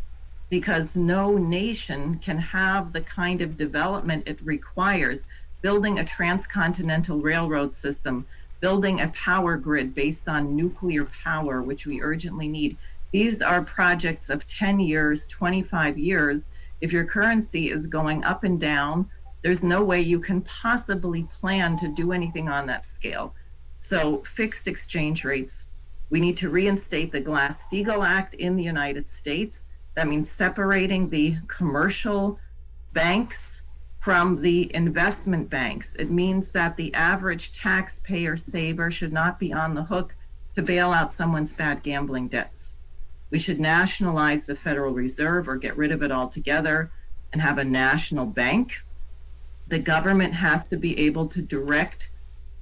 because no nation can have the kind of development it requires, building a transcontinental railroad system, building a power grid based on nuclear power, which we urgently need. These are projects of 10 years, 25 years. If your currency is going up and down There's no way you can possibly plan to do anything on that scale. So fixed exchange rates. We need to reinstate the Glass-Steagall Act in the United States. That means separating the commercial banks from the investment banks. It means that the average taxpayer saver should not be on the hook to bail out someone's bad gambling debts. We should nationalize the Federal Reserve or get rid of it altogether and have a national bank. The government has to be able to direct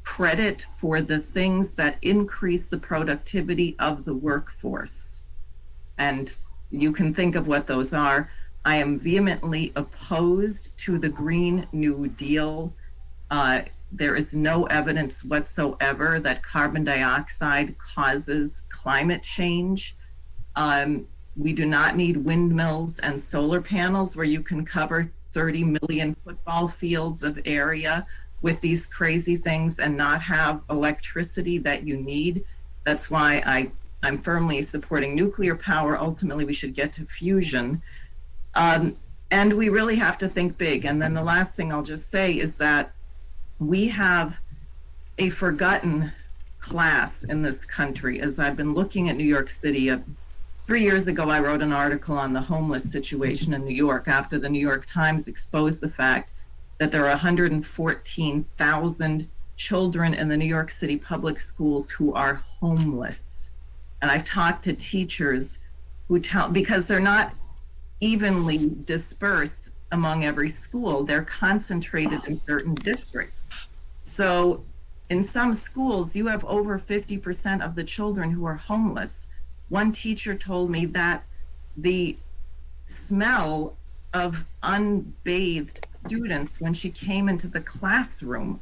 credit for the things that increase the productivity of the workforce. And you can think of what those are. I am vehemently opposed to the Green New Deal. There is no evidence whatsoever that carbon dioxide causes climate change. We do not need windmills and solar panels where you can cover 30 million football fields of area with these crazy things and not have electricity that you need. That's why I'm firmly supporting nuclear power. Ultimately, we should get to fusion. And we really have to think big. And then the last thing I'll just say is that we have a forgotten class in this country. As I've been looking at New York City, 3 years ago, I wrote an article on the homeless situation in New York after the New York Times exposed the fact that there are 114,000 children in the New York City public schools who are homeless. And I've talked to teachers who tell, because they're not evenly dispersed among every school, they're concentrated in certain districts. So in some schools, you have over 50% of the children who are homeless. One teacher told me that the smell of unbathed students when she came into the classroom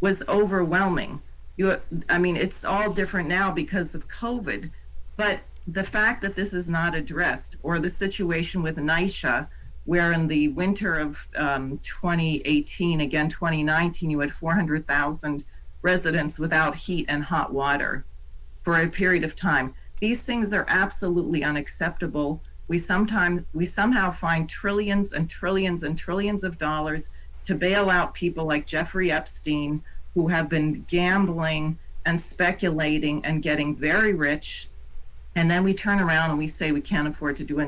was overwhelming. I mean, it's all different now because of COVID, but the fact that this is not addressed, or the situation with NYCHA, where in the winter of 2018, again 2019, you had 400,000 residents without heat and hot water for a period of time. These things are absolutely unacceptable. We somehow find trillions and trillions and trillions of dollars to bail out people like Jeffrey Epstein, who have been gambling and speculating and getting very rich. And then we turn around and we say we can't afford to do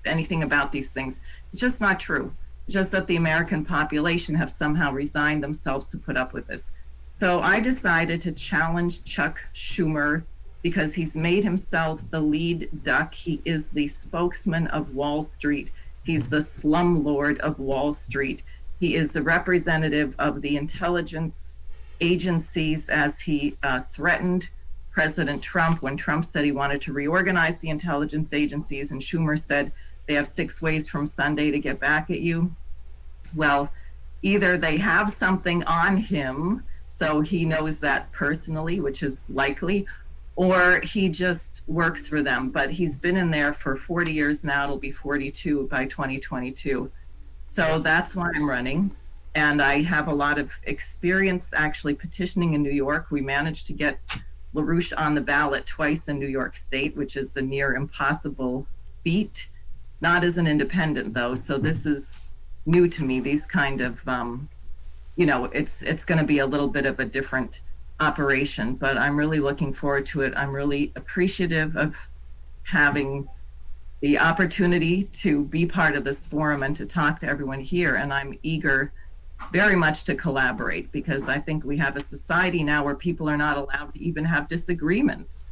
anything about these things. It's just not true. It's just that the American population have somehow resigned themselves to put up with this. So I decided to challenge Chuck Schumer because he's made himself the lead duck. He is the spokesman of Wall Street. He's the slumlord of Wall Street. He is the representative of the intelligence agencies as he threatened President Trump when Trump said he wanted to reorganize the intelligence agencies, and Schumer said they have 6 ways from Sunday to get back at you. Well, either they have something on him, so he knows that personally, which is likely, or he just works for them. But he's been in there for 40 years now. It'll be 42 by 2022. So that's why I'm running. And I have a lot of experience actually petitioning in New York. We managed to get LaRouche on the ballot twice in New York State, which is a near impossible feat. Not as an independent though. So this is new to me, these kind of, it's going to be a little bit of a different operation, but I'm really looking forward to it. I'm really appreciative of having the opportunity to be part of this forum and to talk to everyone here. And I'm eager very much to collaborate, because I think we have a society now where people are not allowed to even have disagreements.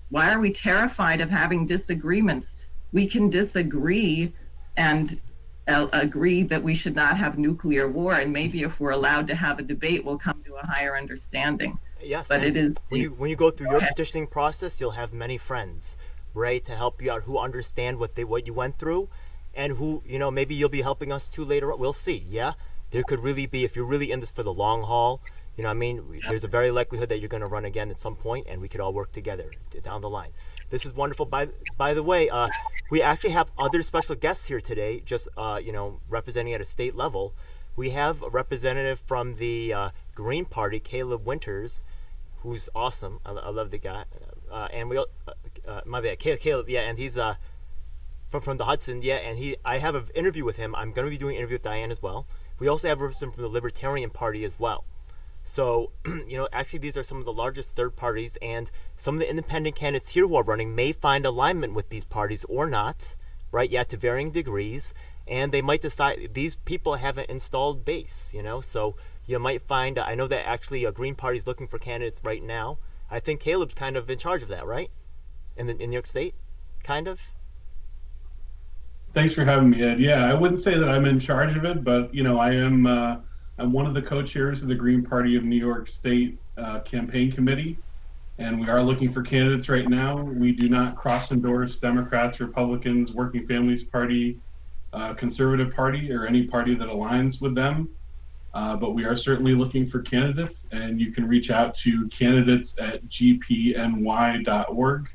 Why are we terrified of having disagreements? We can disagree and agree that we should not have nuclear war, and maybe if we're allowed to have a debate, we'll come to a higher understanding. Yes, but it is when you go through your petitioning process, you'll have many friends, right, to help you out, who understand what you went through, and who, maybe you'll be helping us too later on. We'll see. Yeah, there could really be, if you're really in this for the long haul, there's a very likelihood that you're going to run again at some point, and we could all work together down the line. This is wonderful. By the way, we actually have other special guests here today, just representing at a state level. We have a representative from the Green Party, Caleb Winters, who's awesome. I love the guy. And we, my bad, Caleb, yeah, and he's from the Hudson, yeah. And I have an interview with him. I'm going to be doing an interview with Diane as well. we also have representatives from the Libertarian Party as well. So, actually these are some of the largest third parties, and some of the independent candidates here who are running may find alignment with these parties or not, right? Yeah, to varying degrees, and they might decide, these people have an installed base, so you might find, I know that actually a Green Party is looking for candidates right now. I think Caleb's kind of in charge of that, right? In New York State, kind of? Thanks for having me, Ed. Yeah, I wouldn't say that I'm in charge of it, but I'm one of the co-chairs of the Green Party of New York State campaign committee, and we are looking for candidates right now. We do not cross-endorse Democrats, Republicans, Working Families Party, Conservative Party, or any party that aligns with them. But we are certainly looking for candidates, and you can reach out to candidates@gpny.org.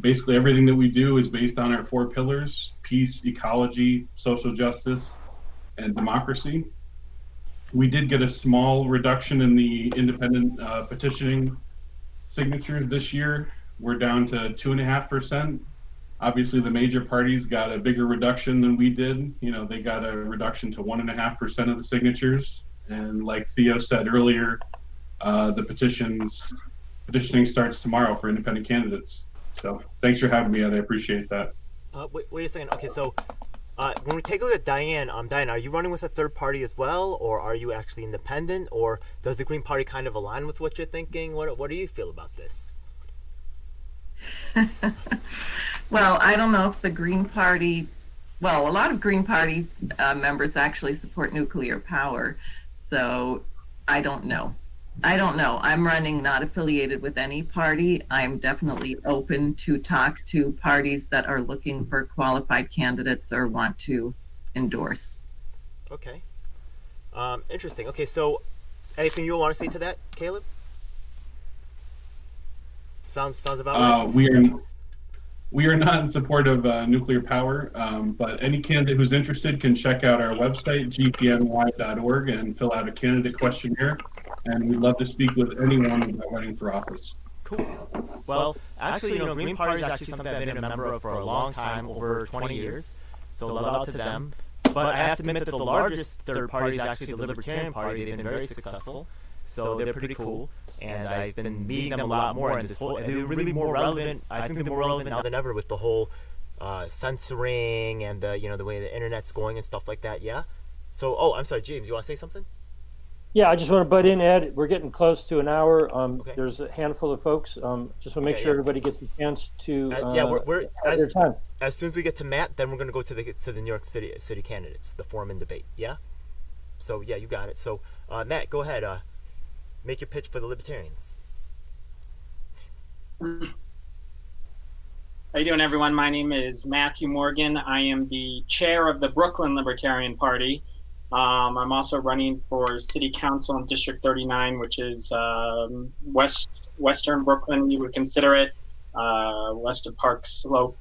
Basically, everything that we do is based on our 4 pillars: peace, ecology, social justice, and democracy. We did get a small reduction in the independent petitioning signatures this year. We're down to 2.5%. Obviously, the major parties got a bigger reduction than we did. They got a reduction to 1.5% of the signatures. And like Theo said earlier, the petitioning starts tomorrow for independent candidates. So thanks for having me, Ed. I appreciate that. Wait a second. Okay, so when we take a look at Diane, Diane, are you running with a third party as well, or are you actually independent, or does the Green Party kind of align with what you're thinking? What do you feel about this? Well, I don't know if the Green Party, a lot of Green Party members actually support nuclear power, so I don't know. I'm running not affiliated with any party. I'm definitely open to talk to parties that are looking for qualified candidates or want to endorse. Okay. Interesting. Okay, so anything you want to say to that, Caleb? Sounds about right. We are not in support of nuclear power, but any candidate who's interested can check out our website, gpny.org, and fill out a candidate questionnaire. And we'd love to speak with anyone about running for office. Cool. Well, actually, Green Party is actually something I've been a member of for a long time, over 20 years. So love out to them. But I have to admit that the largest third party is actually the Libertarian Party. They've been very successful. So they're pretty cool. And I've been meeting them a lot more. And they're really more relevant. I think they're more relevant now than ever with the whole censoring and, the way the internet's going and stuff like that. Yeah? So, I'm sorry, James, you want to say something? Yeah, I just want to butt in, Ed. We're getting close to an hour. Okay. There's a handful of folks. Just want to make sure everybody gets a chance to we're have their time. As soon as we get to Matt, then we're going to go to the New York City candidates, the forum and debate. Yeah. So yeah, you got it. So Matt, go ahead. Make your pitch for the Libertarians. How you doing, everyone? My name is Matthew Morgan. I am the chair of the Brooklyn Libertarian Party. I'm also running for City Council in District 39, which is western Brooklyn, you would consider it, west of Park Slope,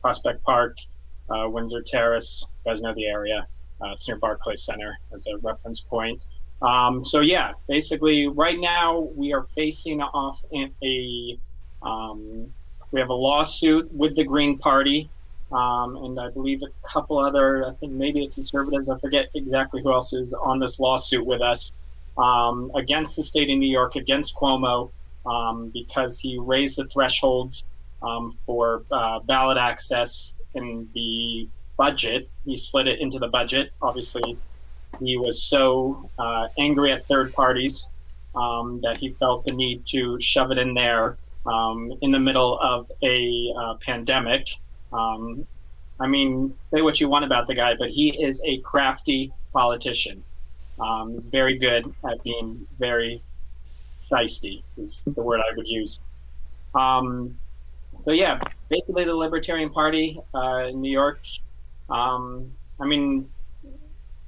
Prospect Park, Windsor Terrace. You guys know the area. It's near Barclays Center as a reference point. So yeah, basically right now we are facing off in we have a lawsuit with the Green Party. And I believe a couple other, I think maybe the Conservatives, I forget exactly who else is on this lawsuit with us, against the state of New York, against Cuomo, because he raised the thresholds for ballot access in the budget. He slid it into the budget. Obviously, he was so angry at third parties that he felt the need to shove it in there in the middle of a pandemic. I mean, say what you want about the guy, but he is a crafty politician. He's very good at being very shisty, is the word I would use. So yeah, basically the Libertarian Party in New York. I mean,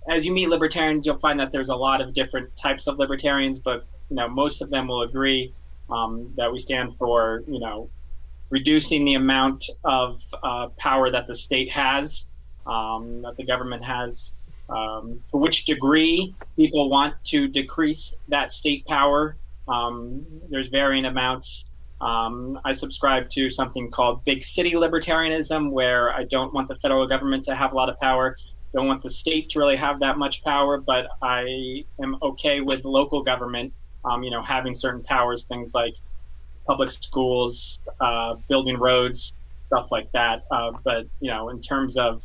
as you meet libertarians, you'll find that there's a lot of different types of libertarians, but most of them will agree that we stand for, reducing the amount of power that the state has, that the government has. To which degree people want to decrease that state power, there's varying amounts. I subscribe to something called big city libertarianism, where I don't want the federal government to have a lot of power. don't want the state to really have that much power, but I am okay with local government, having certain powers, things like public schools, building roads, stuff like that. But in terms of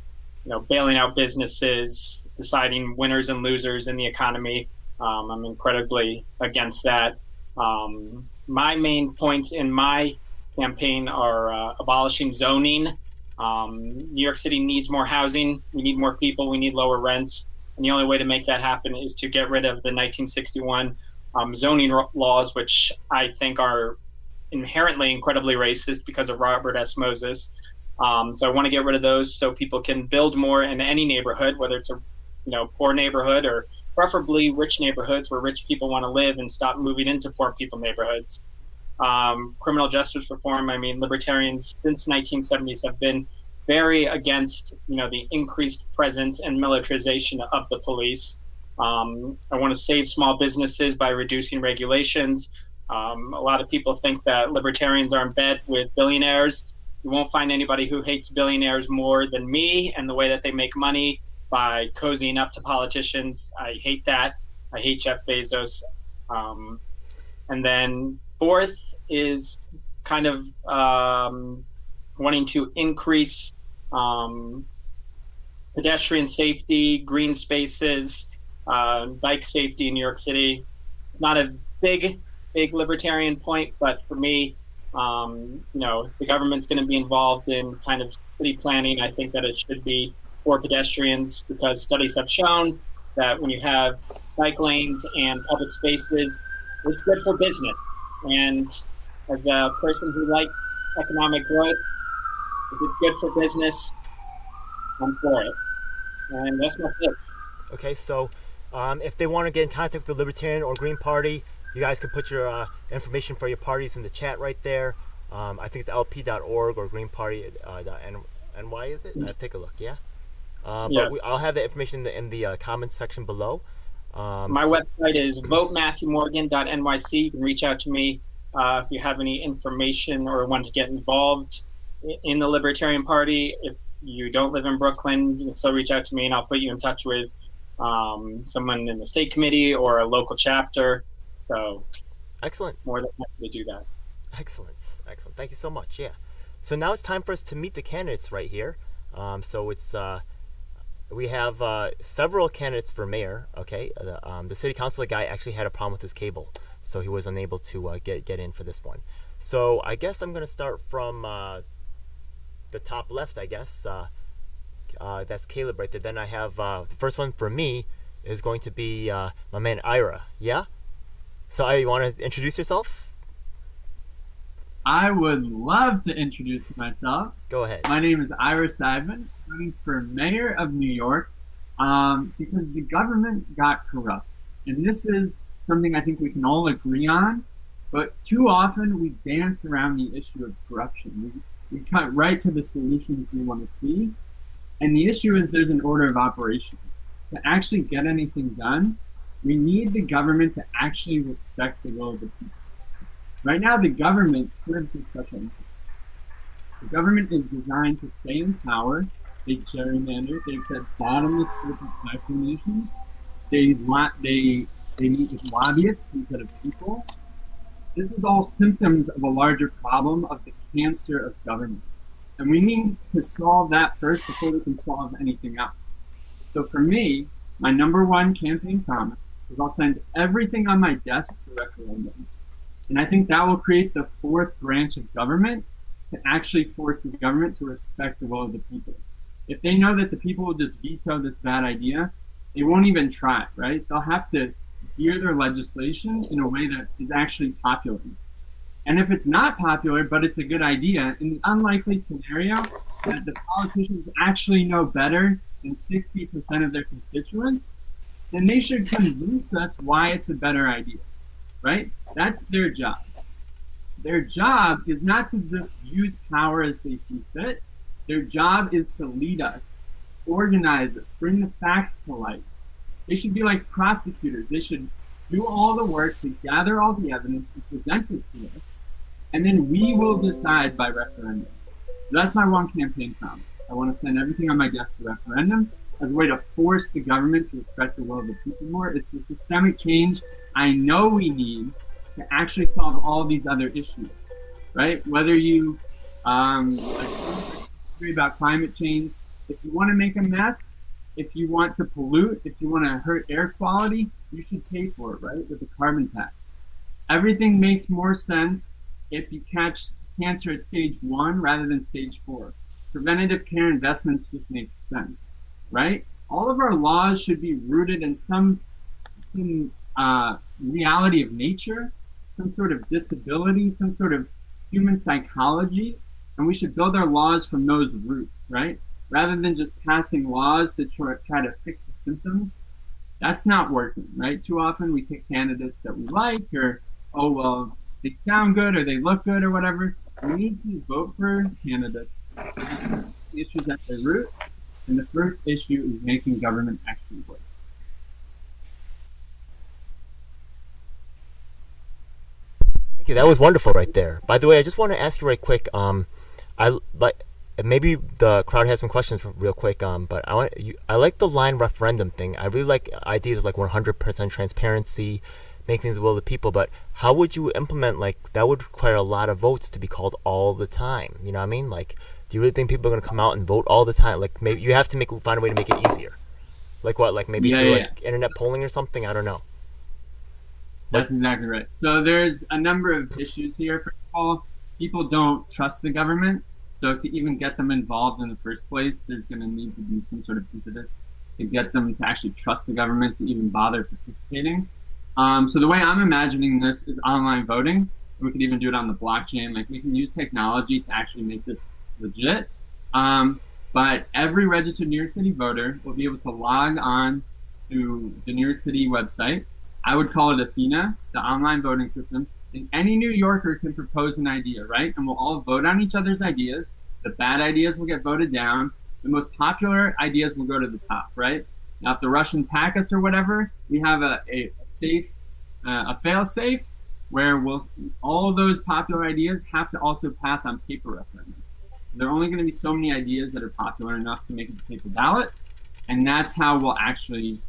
bailing out businesses, deciding winners and losers in the economy, I'm incredibly against that. My main points in my campaign are abolishing zoning. New York City needs more housing. We need more people. We need lower rents. And the only way to make that happen is to get rid of the 1961 zoning laws, which I think are inherently incredibly racist because of Robert S. Moses. So I want to get rid of those so people can build more in any neighborhood, whether it's a poor neighborhood or preferably rich neighborhoods where rich people want to live, and stop moving into poor people neighborhoods. Criminal justice reform. I mean, libertarians since 1970s have been very against the increased presence and militarization of the police. I want to save small businesses by reducing regulations. A lot of people think that libertarians are in bed with billionaires. You won't find anybody who hates billionaires more than me and the way that they make money by cozying up to politicians. I hate that. I hate Jeff Bezos. And then fourth is kind of wanting to increase pedestrian safety, green spaces, bike safety in New York City. Not a big libertarian point, but for me, the government's going to be involved in kind of city planning. I think that it should be for pedestrians, because studies have shown that when you have bike lanes and public spaces, it's good for business. And as a person who likes economic growth, if it's good for business, I'm for it. And that's my pitch. Okay, so if they want to get in contact with the Libertarian or Green Party, you guys can put your information for your parties in the chat right there. I think it's lp.org or greenparty.ny, is it? Let's take a look, yeah? But I'll have the information in the comments section below. My website is votematthewmorgan.nyc. You can reach out to me if you have any information or want to get involved in the Libertarian Party. If you don't live in Brooklyn, you can still reach out to me, and I'll put you in touch with someone in the state committee or a local chapter. So excellent. More than happy to do that. Excellent. Thank you so much. Yeah. So now it's time for us to meet the candidates right here. So it's we have several candidates for mayor. Okay. The city council guy actually had a problem with his cable, so he was unable to get in for this one. So I guess I'm going to start from the top left. I guess that's Caleb right there. Then I have the first one for me is going to be my man Ira. Yeah. So Ira, you want to introduce yourself? I would love to introduce myself. Go ahead. My name is Ira Seidman, running for mayor of New York because the government got corrupt. And this is something I think we can all agree on, but too often we dance around the issue of corruption. We cut right to the solutions we want to see. And the issue is there's an order of operation. To actually get anything done, we need the government to actually respect the will of the people. Right now, the government serves a special interest. The government is designed to stay in power. They gerrymander. They accept bottomless donations. They meet with lobbyists instead of people. This is all symptoms of a larger problem of the cancer of government. And we need to solve that first before we can solve anything else. So for me, my number one campaign promise is I'll send everything on my desk to referendum. And I think that will create the fourth branch of government to actually force the government to respect the will of the people. If they know that the people will just veto this bad idea, they won't even try, right? They'll have to gear their legislation in a way that is actually popular. And if it's not popular, but it's a good idea, in the unlikely scenario that the politicians actually know better than 60% of their constituents, then they should convince us why it's a better idea, right? That's their job. Their job is not to just use power as they see fit. Their job is to lead us, organize us, bring the facts to light. They should be like prosecutors. They should do all the work to gather all the evidence and present it to us, and then we will decide by referendum. That's my one campaign promise. I want to send everything on my desk to referendum, as a way to force the government to respect the will of the people more. It's the systemic change I know we need to actually solve all these other issues, right? Whether you agree about climate change, if you want to make a mess, if you want to pollute, if you want to hurt air quality, you should pay for it, right? With the carbon tax. Everything makes more sense if you catch cancer at stage 1 rather than stage 4. Preventative care investments just make sense, right? All of our laws should be rooted in some reality of nature, some sort of disability, some sort of human psychology, and we should build our laws from those roots, right? Rather than just passing laws to try to fix the symptoms. That's not working, right? Too often we pick candidates that we like, or, oh, well, they sound good or they look good or whatever. We need to vote for candidates the issues at their root, and the first issue is making government actually work. Thank you. That was wonderful right there. By the way, I just want to ask you right quick. Maybe the crowd has some questions real quick. But I like the line referendum thing. I really like ideas of like 100% transparency, making things the will of the people. But how would you implement, like, that would require a lot of votes to be called all the time. You know what I mean? Like, do you really think people are going to come out and vote all the time? Like, maybe you have to find a way to make it easier. Like what? Like maybe through like internet polling or something? I don't know. That's exactly right. So there's a number of issues here. First of all, people don't trust the government. So to even get them involved in the first place, there's going to need to be some sort of impetus to get them to actually trust the government to even bother participating. So the way I'm imagining this is online voting. We could even do it on the blockchain. Like, we can use technology to actually make this legit. But every registered New York City voter will be able to log on to the New York City website. I would call it Athena, the online voting system. And any New Yorker can propose an idea, right? And we'll all vote on each other's ideas. The bad ideas will get voted down. The most popular ideas will go to the top, right? Now, if the Russians hack us or whatever, we have a fail-safe, where all of those popular ideas have to also pass on paper referendum. There are only going to be so many ideas that are popular enough to make it the paper ballot, and that's how we'll actually,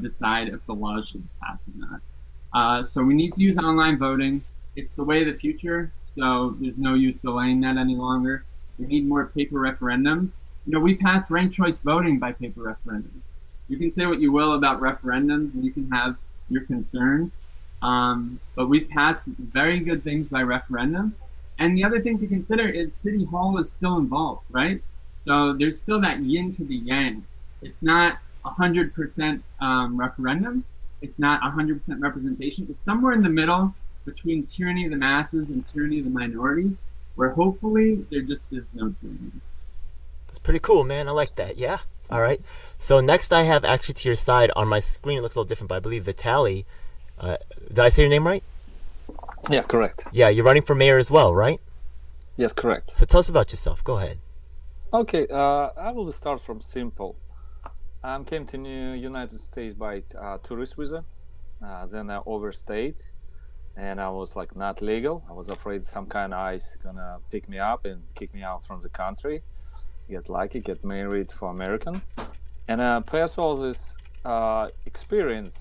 decide if the laws should pass or not. So we need to use online voting. It's the way of the future, so there's no use delaying that any longer. We need more paper referendums. We passed ranked choice voting by paper referendum. You can say what you will about referendums, and you can have your concerns, but we've passed very good things by referendum. And the other thing to consider is City Hall is still involved, right? So there's still that yin to the yang. It's not 100% referendum. It's not 100% representation. It's somewhere in the middle between tyranny of the masses and tyranny of the minority, where hopefully there just is no tyranny. That's pretty cool, man. I like that. Yeah. All right. So next I have actually to your side on my screen, it looks a little different, but I believe Vitaly. Did I say your name right? Yeah, correct. Yeah, you're running for mayor as well, right? Yes, correct. So tell us about yourself. Go ahead. Okay, I will start from simple. I came to United States by tourist visa. Then I overstayed, and I was like not legal. I was afraid some kind of ICE gonna pick me up and kick me out from the country. Get lucky, get married for American, and pass all this experience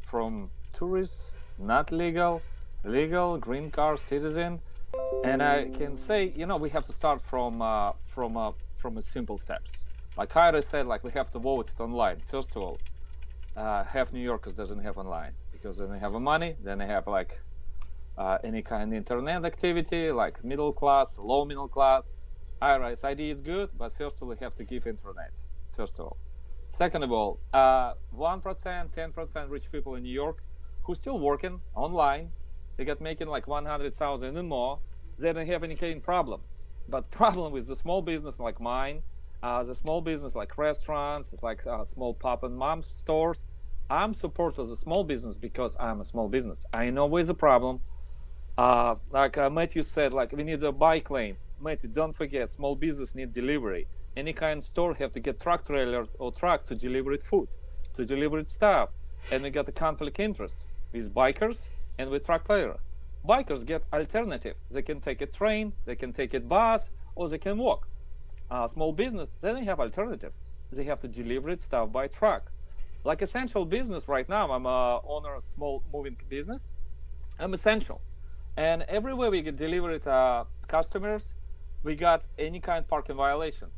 from tourist, not legal, legal, green card, citizen, and I can say, we have to start from a simple steps. Like Ira said, like we have to vote it online. First of all, half New Yorkers doesn't have online because then they have money, then they have like any kind of internet activity, like middle class, low middle class. Ira, its idea is good, but first of all, we have to give internet. First of all, second of all, 1%, 10% rich people in New York who still working online. They got making like 100,000 and more. They don't have any kind of problems. But problem with the small business like mine, the small business like restaurants, it's like small pop and mom stores. I'm supportive of the small business because I'm a small business. I know where's the problem. Like Matthew said, like we need a bike lane. Matthew, don't forget, small business need delivery. Any kind of store have to get truck trailer or truck to deliver it food, to deliver it stuff. And we got a conflict interest with bikers and with truck trailer. Bikers get alternative. They can take a train, they can take a bus, or they can walk. Small business, they don't have alternative. they have to deliver it stuff by truck. Like essential business right now, I'm a owner of small moving business. I'm essential. And everywhere we get delivered customers, we got any kind of parking violation.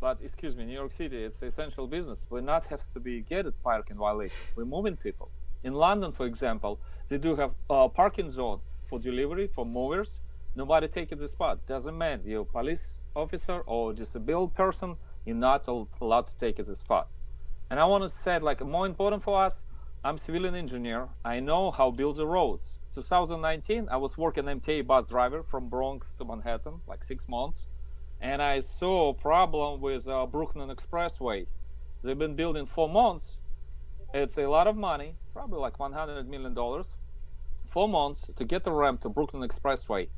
But excuse me, New York City, it's essential business. We not have to be get a parking violation. We're moving people. In London, for example, they do have a parking zone for delivery, for movers. Nobody taking the spot. Doesn't matter, you're a police officer or disabled person, you're not allowed to take the spot. And I want to say, like, more important for us, I'm a civilian engineer. I know how to build the roads. 2019, I was working MTA bus driver from Bronx to Manhattan, like 6 months. And I saw a problem with Brooklyn Expressway. They've been building 4 months. It's a lot of money, probably like $100 million. 4 months to get the ramp to Brooklyn Expressway.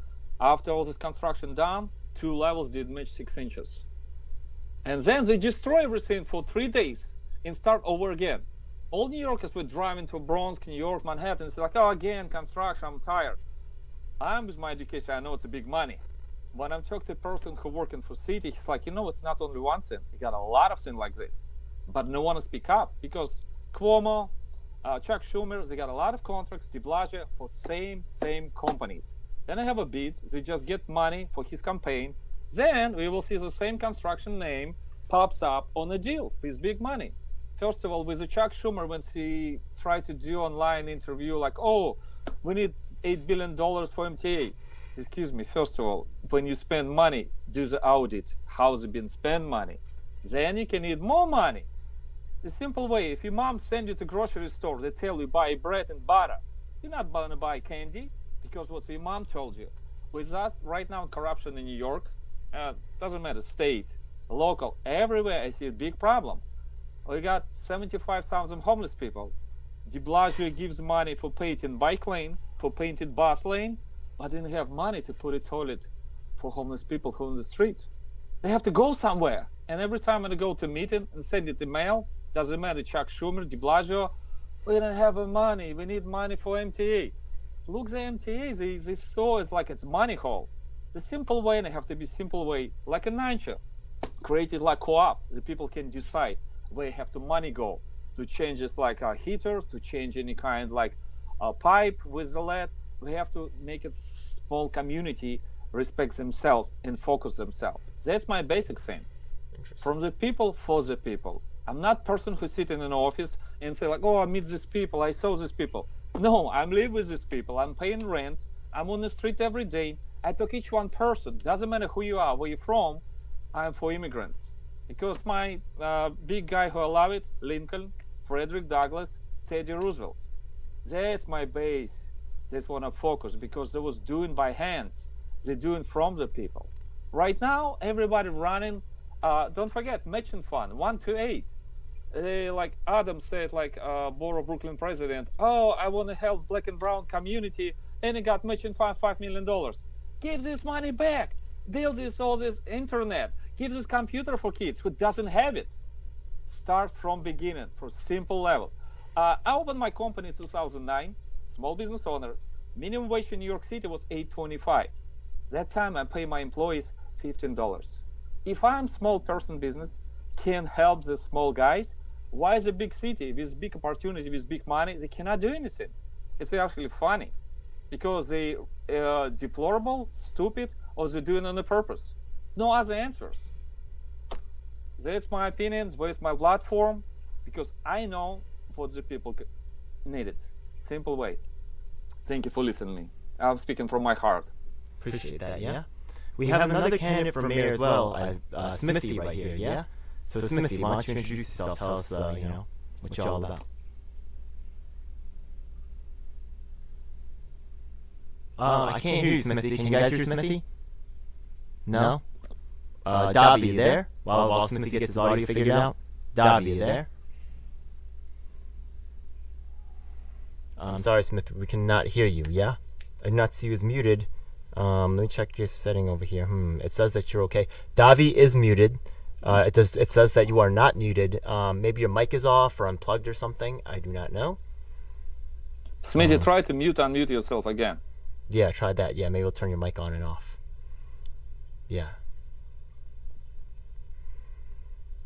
After all this construction done, 2 levels didn't match 6 inches. And then they destroy everything for 3 days and start over again. All New Yorkers were driving to Bronx, New York, Manhattan. It's like, oh, again, construction, I'm tired. I'm with my education, I know it's a big money. When I'm talking to a person who working for city, he's like, you know, it's not only one thing. You got a lot of things like this. But no one to speak up because Cuomo, Chuck Schumer, they got a lot of contracts, de Blasio, for same companies. Then I have a bid, they just get money for his campaign. Then we will see the same construction name pops up on a deal with big money. First of all, with the Chuck Schumer, when he tried to do online interview, like, oh, we need $8 billion for MTA. Excuse me, first of all, when you spend money, do the audit. How's it been spent money? Then you can need more money. The simple way, if your mom sends you to grocery store, they tell you buy bread and butter. You're not going to buy candy because what your mom told you. With that, right now, corruption in New York, doesn't matter, state, local, everywhere I see a big problem. We got 75,000 homeless people. De Blasio gives money for painting bike lane, for painted bus lane, but didn't have money to put a toilet for homeless people who are on the street. They have to go somewhere. And every time I go to a meeting and send it email, doesn't matter, Chuck Schumer, De Blasio, we don't have money. We need money for MTA. Look, the MTA, they saw it like it's money hole. The simple way, and it have to be simple way, like a NYC, created like co-op. The people can decide where have to money go to change this like a heater, to change any kind like a pipe with the lead. We have to make it small community respect themselves and focus themselves. That's my basic thing. From the people for the people. I'm not person who's sitting in an office and say like, oh, I meet these people, I saw these people. No, I'm live with these people. I'm paying rent. I'm on the street every day. I talk each one person. Doesn't matter who you are, where you're from. I'm for immigrants. Because my big guy who I love it, Lincoln, Frederick Douglass, Teddy Roosevelt. That's my base. That's what I focus because they was doing by hands. They're doing from the people. Right now, everybody running. Don't forget, matching fund 1 to 8. Like Adam said, like Borough Brooklyn president. Oh, I want to help black and brown community, and he got matching fund $5 million. Give this money back. Build all this internet. Give this computer for kids who doesn't have it. Start from beginning for simple level. I opened my company in 2009. Small business owner. Minimum wage in New York City was $8.25. That time I pay my employees $15. If I'm small person business, can help the small guys, why is a big city with big opportunity, with big money, they cannot do anything? It's actually funny because they deplorable, stupid, or they're doing it on the purpose. No other answers. That's my opinions, where's my platform, because I know what the people need it. Simple way. Thank you for listening to me. I'm speaking from my heart. Appreciate that, yeah? We have another candidate for mayor as well, Smithy right here, yeah? So Smithy, why don't you introduce yourself, tell us, what you're all about. I can't hear you, Smithy. Can you guys hear Smithy? No? Dobby, you there? While Smithy gets his audio figured out? Dobby, you there? I'm sorry, Smith, we cannot hear you, yeah? I do not see you as muted. Let me check your setting over here. It says that you're okay. Davi is muted. It says that you are not muted. Maybe your mic is off or unplugged or something. I do not know. Smithy, try to unmute yourself again. Yeah, try that. Yeah, maybe we'll turn your mic on and off. Yeah.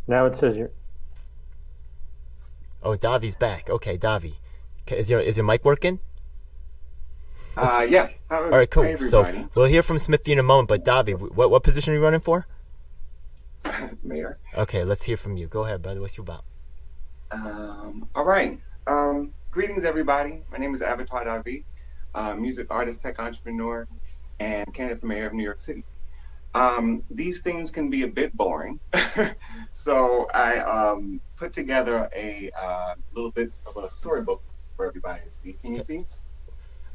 Now it says you're. Oh, Davi's back. Okay, Davi. Is your mic working? Yeah. All right, cool. Hi, everybody. So we'll hear from Smithy in a moment, but Davi, what position are you running for? Mayor. Okay, let's hear from you. Go ahead, brother. What's you about? All right. Greetings, everybody. My name is Avatar Davi, music artist, tech entrepreneur, and candidate for mayor of New York City. These things can be a bit boring, so I put together a little bit of a storybook for everybody to see. Can you see?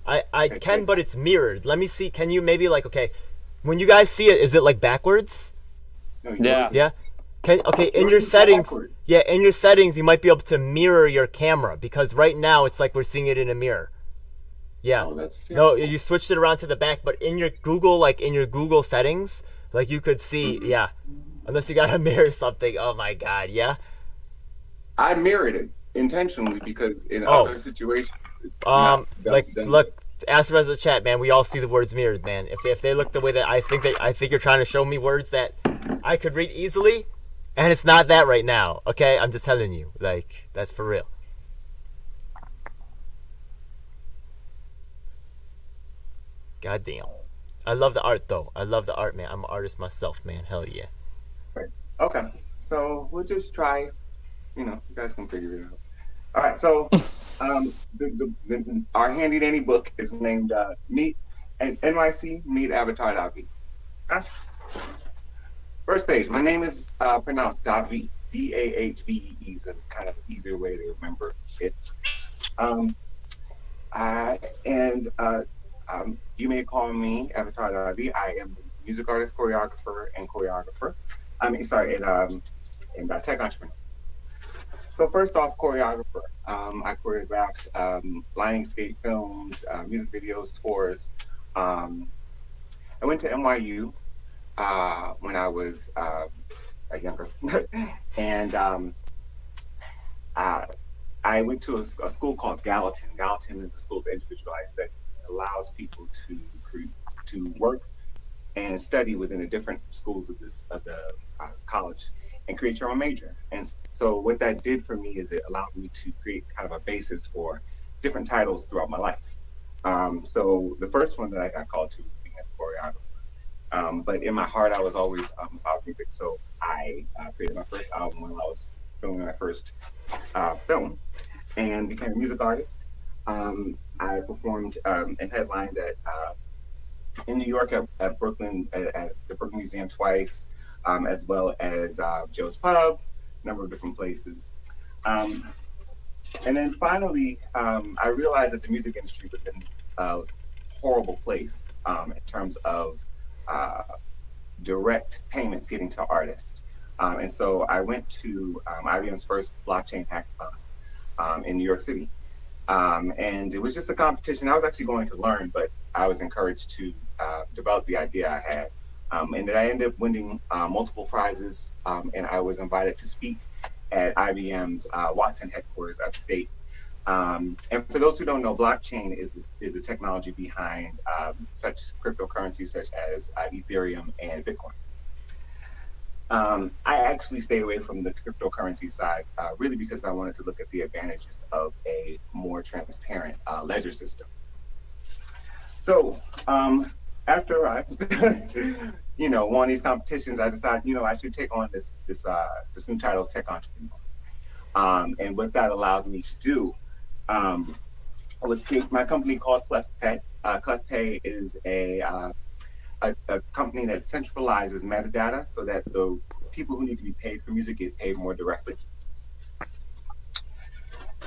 I can, but it's mirrored. Let me see. Can you maybe when you guys see it, is it like backwards? No, Yeah. Yeah. In your settings, you might be able to mirror your camera because right now it's like we're seeing it in a mirror. Yeah. Oh, that's No, you switched it around to the back, but in your Google settings, you could see, yeah. Unless you gotta mirror something. Oh my God, yeah. I mirrored it intentionally because in other situations, it's not done look, this. ask the rest of the chat, man. We all see the words mirrored, man. If they look the way that I think you're trying to show me words that I could read easily, and it's not that right now. Okay, I'm just telling you, that's for real. God damn. I love the art though. I love the art, man. I'm an artist myself, man. Hell yeah. Right. Okay. So we'll just try, you guys can figure it out. All right. So our handy dandy book is named Meet and NYC Meet Avatar Davi. First page. My name is pronounced Davi. Dahve is a kind of easier way to remember it. You may call me Avatar Davi. I am a music artist, choreographer, and tech entrepreneur. So first off, choreographer. I choreographed Lionsgate films, music videos, tours. I went to NYU when I was younger, and I went to a school called Gallatin. Gallatin is a school of individualized study. Allows people to work and study within the different schools of the college and create your own major. And so what that did for me is it allowed me to create kind of a basis for different titles throughout my life. So the first one that I got called to was being a choreographer. But in my heart, I was always about music. So I created my first album when I was filming my first film and became a music artist. I performed and headlined in New York at Brooklyn, at the Brooklyn Museum twice, as well as Joe's Pub, a number of different places. And then finally, I realized that the music industry was in a horrible place in terms of direct payments getting to artists. And so I went to IBM's first blockchain hackathon in New York City. And it was just a competition. I was actually going to learn, but I was encouraged to develop the idea I had. And I ended up winning multiple prizes, and I was invited to speak at IBM's Watson headquarters upstate. And for those who don't know, blockchain is the technology behind such cryptocurrencies such as Ethereum and Bitcoin. I actually stayed away from the cryptocurrency side, really because I wanted to look at the advantages of a more transparent ledger system. So after I, won these competitions, I decided, I should take on this new title, tech entrepreneur. And what that allowed me to do was create my company called CleftPay. CleftPay is a company that centralizes metadata so that the people who need to be paid for music get paid more directly.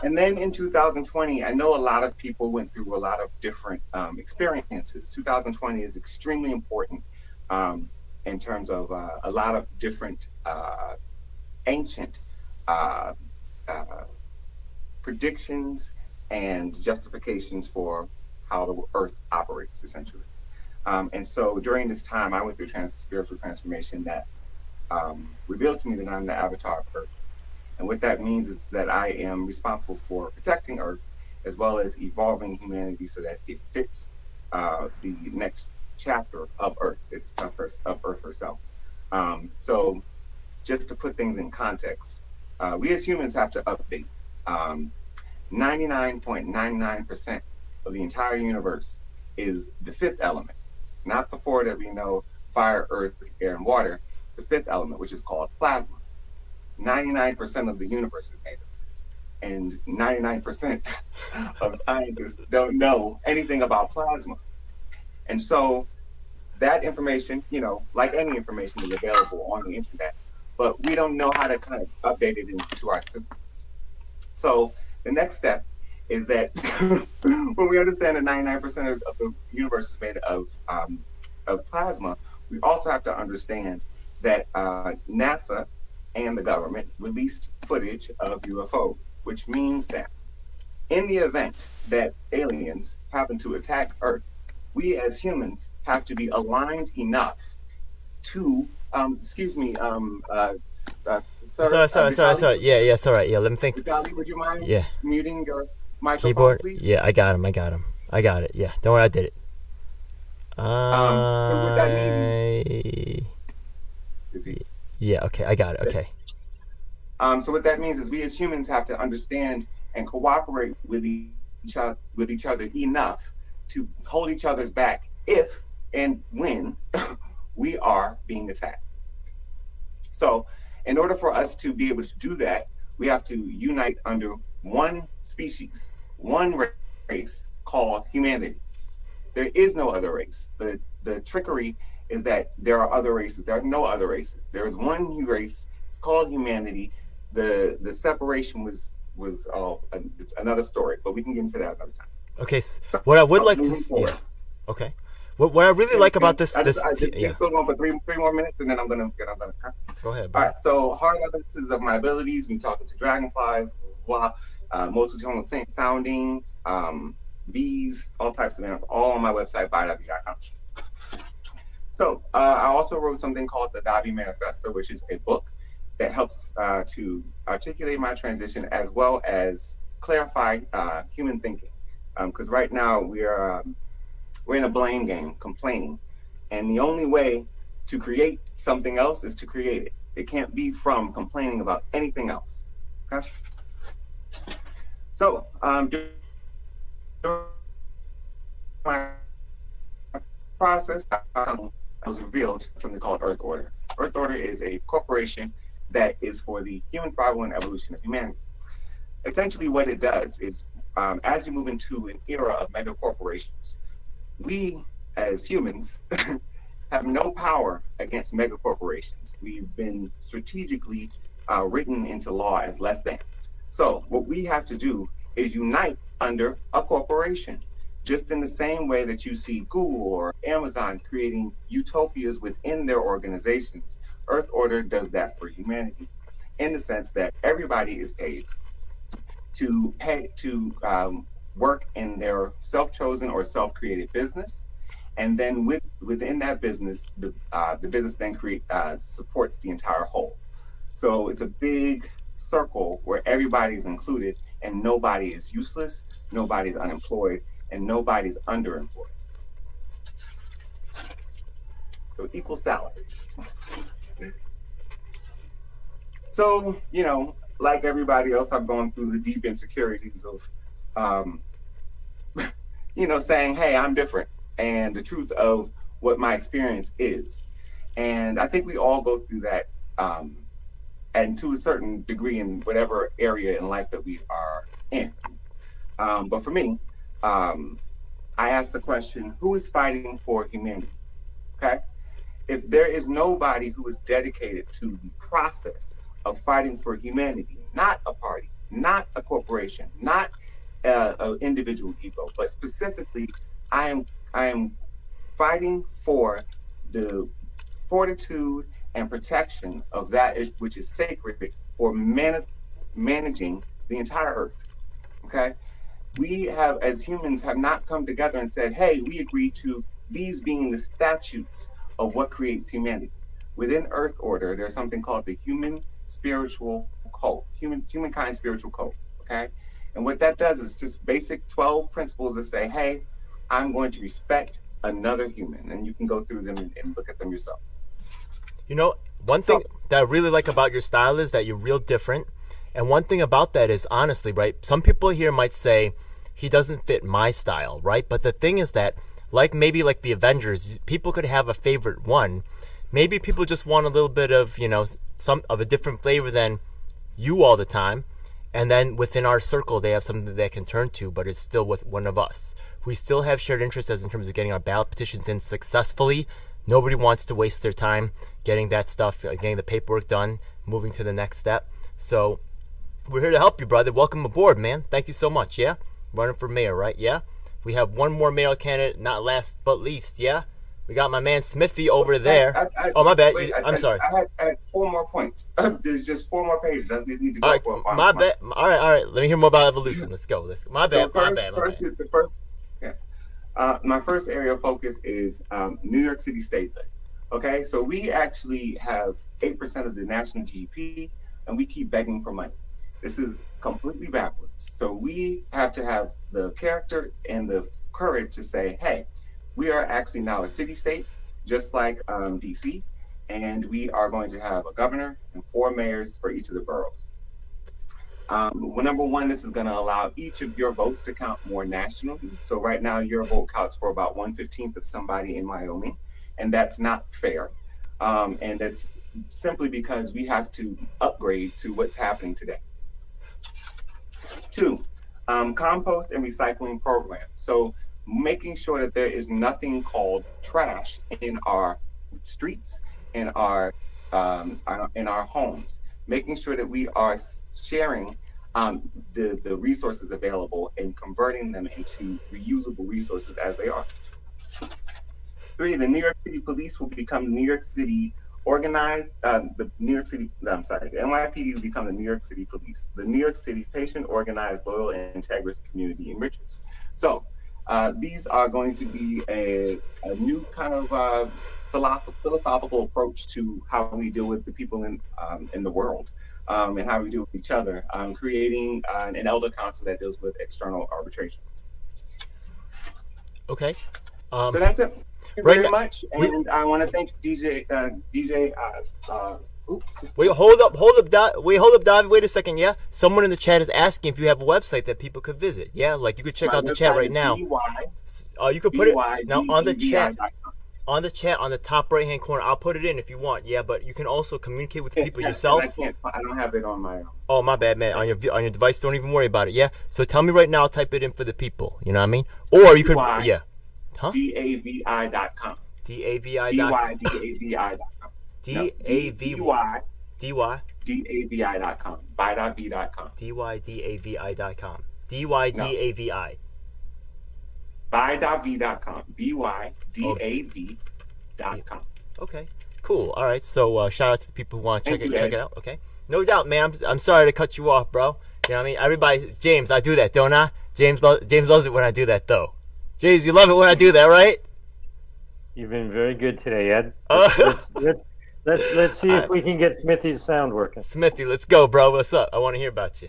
And then in 2020, I know a lot of people went through a lot of different experiences. 2020 is extremely important in terms of a lot of different ancient predictions and justifications for how the earth operates, essentially. And so during this time, I went through spiritual transformation that revealed to me that I'm the avatar of Earth. And what that means is that I am responsible for protecting Earth as well as evolving humanity so that it fits the next chapter of Earth. It's of Earth herself. So just to put things in context, we as humans have to update. 99.99% of the entire universe is the fifth element, not the four that we know: fire, earth, air, and water. The fifth element, which is called plasma. 99% of the universe is made of this, and 99% of scientists don't know anything about plasma. And so that information, like any information, is available on the internet, but we don't know how to kind of update it into our systems. So the next step is that when we understand that 99% of the universe is made of plasma, we also have to understand that NASA and the government released footage of UFOs, which means that in the event that aliens happen to attack Earth, we as humans have to be aligned enough to, excuse me, sir. Sorry. Yeah, it's all right. Yeah, let me think. Vitaly, would you mind Yeah. muting your microphone, Keyboard. please? Yeah, I got him. I got it. Yeah, don't worry, I did it. So what that means is Yeah, okay, I got it. Okay. So what that means is we as humans have to understand and cooperate with each other enough to hold each other's back if and when we are being attacked. So in order for us to be able to do that, we have to unite under one species, one race called humanity. There is no other race. The trickery is that there are other races. There are no other races. There is one race. It's called humanity. The separation was it's another story, but we can get into that another time. Okay. What I would like to forward. Okay. What I really like about this I just go on for three more minutes, and then I'm gonna Go ahead. All right. So hard evidences of my abilities. We talking to dragonflies, multi-tonal sounding, bees, all types of animals, all on my website, biodavi.com. So I also wrote something called the Davi Manifesto, which is a book that helps to articulate my transition as well as clarify human thinking. Because right now we're in a blame game, complaining, and the only way to create something else is to create it. It can't be from complaining about anything else. Okay. So my process was revealed something called Earth Order. Earth Order is a corporation that is for the human survival and evolution of humanity. Essentially what it does is, as you move into an era of mega corporations, we as humans have no power against mega corporations. We've been strategically written into law as less than. So what we have to do is unite under a corporation, just in the same way that you see Google or Amazon creating utopias within their organizations. Earth Order does that for humanity, in the sense that everybody is paid to work in their self-chosen or self-created business, and then within that business, the business then supports the entire whole. So it's a big circle where everybody's included, and nobody is useless, nobody's unemployed, and nobody's underemployed. So equal salaries. So, like everybody else, I've gone through the deep insecurities of, saying, hey, I'm different, and the truth of what my experience is. And I think we all go through that, and to a certain degree in whatever area in life that we are in. But for me, I asked the question, who is fighting for humanity? Okay? If there is nobody who is dedicated to the process of fighting for humanity, not a party, not a corporation, not an individual ego, but specifically, I am fighting for the fortitude and protection of that which is sacred for managing the entire earth. Okay? We have, as humans, have not come together and said, hey, we agree to these being the statutes of what creates humanity. Within Earth Order, there's something called the Human Spiritual Code, Humankind Spiritual Code, okay? And what that does is just basic 12 principles that say, hey, I'm going to respect another human. And you can go through them and look at them yourself. One thing that I really like about your style is that you're real different, And one thing about that is, honestly, right, some people here might say he doesn't fit my style, right? But the thing is that, maybe like the Avengers, people could have a favorite one. Maybe people just want a little bit of, some of a different flavor than you all the time. And then within our circle, they have something that they can turn to, but it's still with one of us. We still have shared interests as in terms of getting our ballot petitions in successfully. Nobody wants to waste their time getting that stuff, getting the paperwork done, moving to the next step. So we're here to help you, brother. Welcome aboard, man. Thank you so much, yeah? Running for mayor, right? Yeah? We have one more mayor candidate, not last but least, yeah? We got my man Smithy over there. Oh, my bad. I'm sorry. I had 4 more points. There's just 4 more pages. I just need to go right, for my bad. All right. Let me hear more about evolution. Let's go. My bad. My first area of focus is New York City State. Okay, so we actually have 8% of the national GDP, and we keep begging for money. This is completely backwards. So we have to have the character and the courage to say, hey, we are actually now a city-state, just like DC, and we are going to have a governor and 4 mayors for each of the boroughs. Well, number one, this is going to allow each of your votes to count more nationally. So right now, your vote counts for about 1/15 of somebody in Wyoming, and that's not fair. And that's simply because we have to upgrade to what's happening today. 2, compost and recycling program. So making sure that there is nothing called trash in our streets, in our homes, making sure that we are sharing the resources available and converting them into reusable resources as they are. 3, the New York City Police will become New York City organized, the NYPD will become the New York City Police, the New York City patient organized, loyal, and integrous community enrichers. So these are going to be a new kind of philosophical approach to how we deal with the people in the world, and how we deal with each other, creating an elder council that deals with external arbitration. Okay. So that's it. Thank you very much, and I want to thank DJ. Wait, hold up, David. Wait a second, yeah? Someone in the chat is asking if you have a website that people could visit, yeah? Like, you could check out the chat right now. You could put it now on the chat. On the chat, on the top right-hand corner, I'll put it in if you want, yeah? But you can also communicate with the people yourself. I don't have it on my own. Oh, my bad, man. On your device, don't even worry about it, yeah? So tell me right now, I'll type it in for the people, you know what I mean? Or you could, yeah. Huh? DAVI.com. DAVI.com. DAVI.com. Buy.v.com. DYDAVI.com. DYDAVI. Buy.v.com. BYDAV.com. Okay. Cool. All right. So shout out to the people who want to check it out. Okay. No doubt, man. I'm sorry to cut you off, bro. You know what I mean? Everybody, James, I do that, don't I? James loves it when I do that, though. James, you love it when I do that, right? You've been very good today, Ed. Let's see if we can get Smithy's sound working. Smithy, let's go, bro. What's up? I want to hear about you.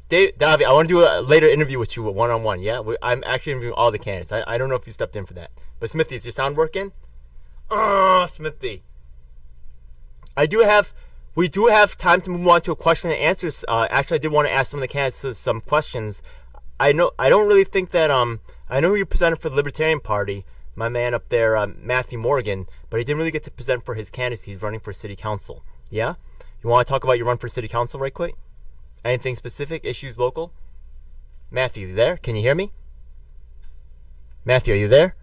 Davi, I want to do a later interview with you, one-on-one, yeah? I'm actually interviewing all the candidates. I don't know if you stepped in for that. But Smithy, is your sound working? Oh, Smithy. We do have time to move on to a question and answers. Actually, I did want to ask some of the candidates some questions. I don't really think that, I know who you presented for the Libertarian Party, my man up there, Matthew Morgan, but he didn't really get to present for his candidacy. He's running for city council. Yeah? You want to talk about your run for city council right quick? Anything specific? Issues local? Matthew, you there? Can you hear me? Matthew, are you there?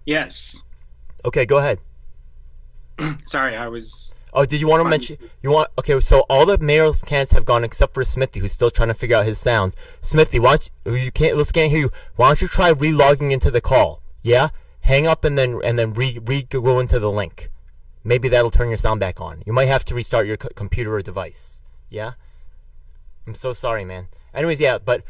Yes. Okay, go ahead. Sorry, I was... Oh, did you want to mention? Okay, so all the mayor's candidates have gone except for Smithy, who's still trying to figure out his sound. Smithy, let's can't hear you. Why don't you try re-logging into the call? Yeah, hang up and then go into the link. Maybe that'll turn your sound back on. You might have to restart your computer or device. Yeah, I'm so sorry, man. Anyways, yeah, but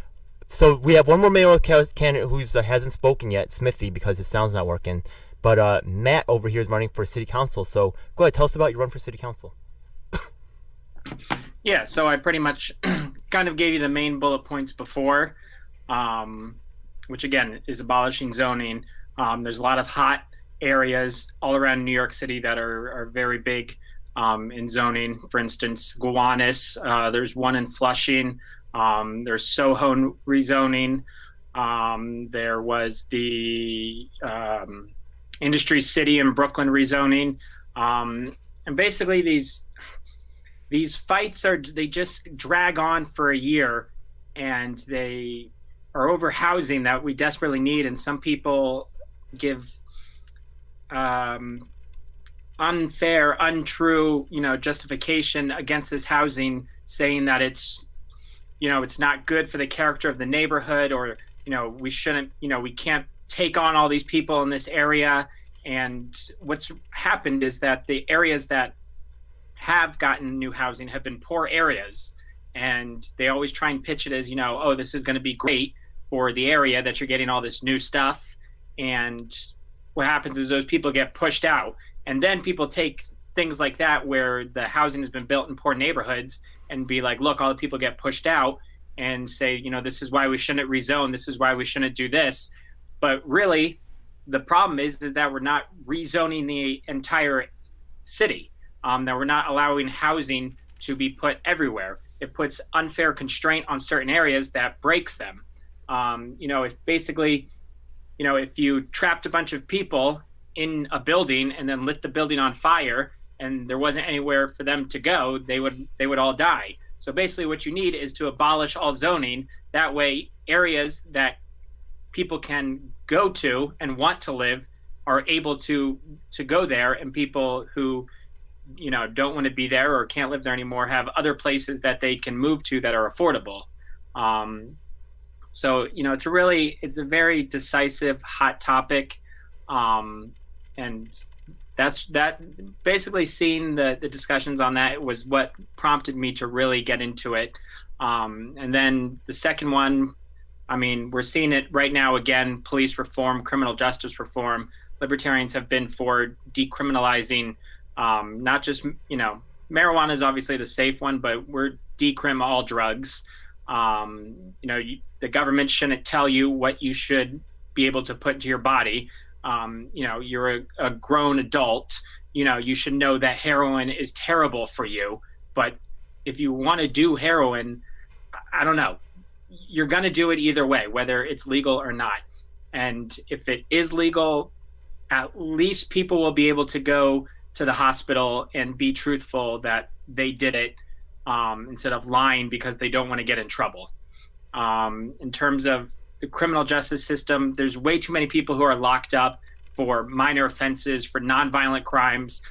so we have one more mayoral candidate who hasn't spoken yet, Smithy, because his sound's not working. But Matt over here is running for city council. So go ahead, tell us about your run for city council. Yeah, so I pretty much kind of gave you the main bullet points before, which again is abolishing zoning. There's a lot of hot areas all around New York City that are very big in zoning. For instance, Gowanus, there's one in Flushing. There's Soho rezoning. There was the Industry City in Brooklyn rezoning. And basically these fights they just drag on for a year, and they are over housing that we desperately need. And some people give unfair, untrue, justification against this housing, saying that it's not good for the character of the neighborhood, or, we shouldn't, we can't take on all these people in this area. And what's happened is that the areas that have gotten new housing have been poor areas, and they always try and pitch it as, oh, this is going to be great for the area that you're getting all this new stuff. And what happens is those people get pushed out, and then people take things like that where the housing has been built in poor neighborhoods and be like, look, all the people get pushed out, and say, this is why we shouldn't rezone, this is why we shouldn't do this. But really, the problem is that we're not rezoning the entire city, that we're not allowing housing to be put everywhere. It puts unfair constraint on certain areas that breaks them. If you trapped a bunch of people in a building and then lit the building on fire, and there wasn't anywhere for them to go, they would all die. So basically what you need is to abolish all zoning. That way, areas that people can go to and want to live are able to go there, and people who don't want to be there or can't live there anymore have other places that they can move to that are affordable. So it's a very decisive, hot topic, and that basically seeing the discussions on that was what prompted me to really get into it. And then the second one, we're seeing it right now again: police reform, criminal justice reform. Libertarians have been for decriminalizing, not just, marijuana is obviously the safe one, but we're decrim all drugs. The government shouldn't tell you what you should be able to put into your body. You're a grown adult, you should know that heroin is terrible for you. But if you want to do heroin, I don't know, you're going to do it either way, whether it's legal or not. And if it is legal, at least people will be able to go to the hospital and be truthful that they did it, instead of lying because they don't want to get in trouble. In terms of the criminal justice system, there's way too many people who are locked up for minor offenses, for nonviolent crimes.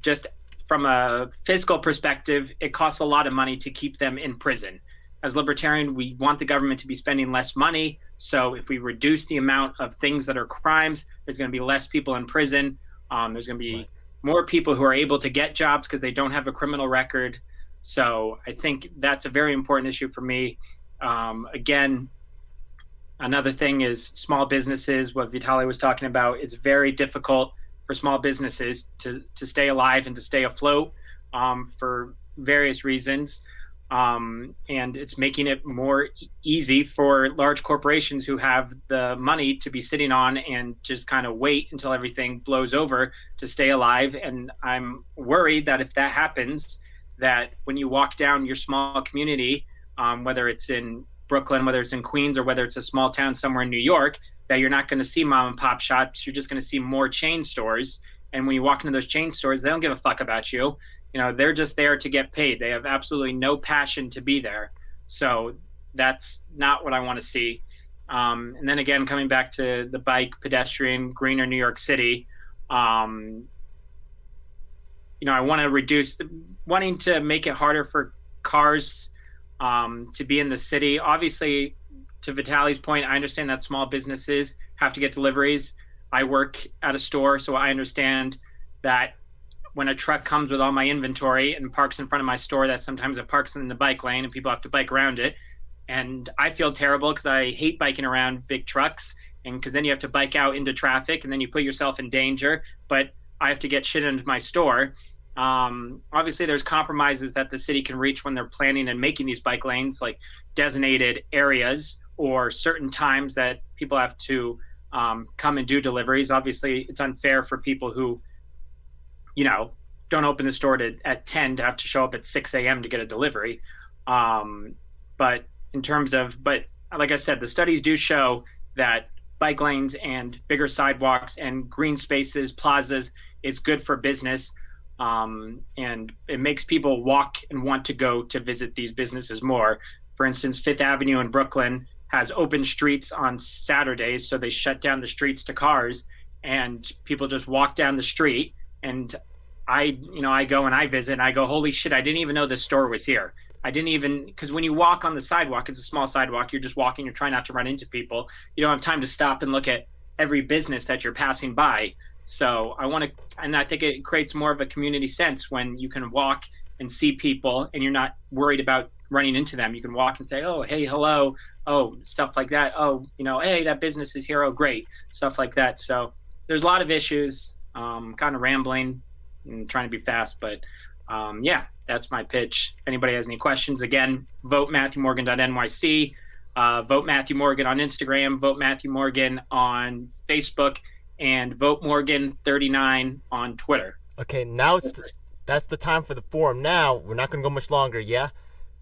Just from a fiscal perspective, it costs a lot of money to keep them in prison. As libertarian, we want the government to be spending less money. So if we reduce the amount of things that are crimes, there's going to be less people in prison. There's going to be more people who are able to get jobs because they don't have a criminal record. So I think that's a very important issue for me. Again, another thing is small businesses, what Vitaly was talking about. It's very difficult for small businesses to stay alive and to stay afloat, for various reasons. And it's making it more easy for large corporations who have the money to be sitting on and just kind of wait until everything blows over to stay alive. And I'm worried that if that happens, that when you walk down your small community, whether it's in Brooklyn, whether it's in Queens, or whether it's a small town somewhere in New York, that you're not going to see mom and pop shops. You're just going to see more chain stores. And when you walk into those chain stores, they don't give a fuck about you. They're just there to get paid. They have absolutely no passion to be there. So that's not what I want to see. And then again, coming back to the bike, pedestrian, greener New York City, I want to wanting to make it harder for cars to be in the city. Obviously, to Vitaly's point, I understand that small businesses have to get deliveries. I work at a store, so I understand that when a truck comes with all my inventory and parks in front of my store, that sometimes it parks in the bike lane and people have to bike around it. And I feel terrible because I hate biking around big trucks, and because then you have to bike out into traffic and then you put yourself in danger, but I have to get shit into my store. Obviously there's compromises that the city can reach when they're planning and making these bike lanes, like designated areas or certain times that people have to come and do deliveries. Obviously it's unfair for people who you know, don't open the store at 10 to have to show up at 6 a.m. to get a delivery. But in terms of, but like I said, the studies do show that bike lanes and bigger sidewalks and green spaces, plazas, it's good for business. And it makes people walk and want to go to visit these businesses more. For instance, Fifth Avenue in Brooklyn has open streets on Saturdays, so they shut down the streets to cars, and people just walk down the street. And I go and I visit, and I go, holy shit, I didn't even know this store was here. I didn't even, because when you walk on the sidewalk, it's a small sidewalk, you're just walking, you're trying not to run into people. You don't have time to stop and look at every business that you're passing by. So I think it creates more of a community sense when you can walk and see people and you're not worried about running into them. You can walk and say, oh, hey, hello, oh, stuff like that. Oh, hey, that business is here. Oh, great, stuff like that. So there's a lot of issues, kind of rambling and trying to be fast, but yeah, that's my pitch. If anybody has any questions, again, vote MatthewMorgan.nyc, vote Matthew Morgan on Instagram, vote Matthew Morgan on Facebook, and vote Morgan39 on Twitter. Okay, now that's the time for the forum. Now we're not gonna go much longer, yeah.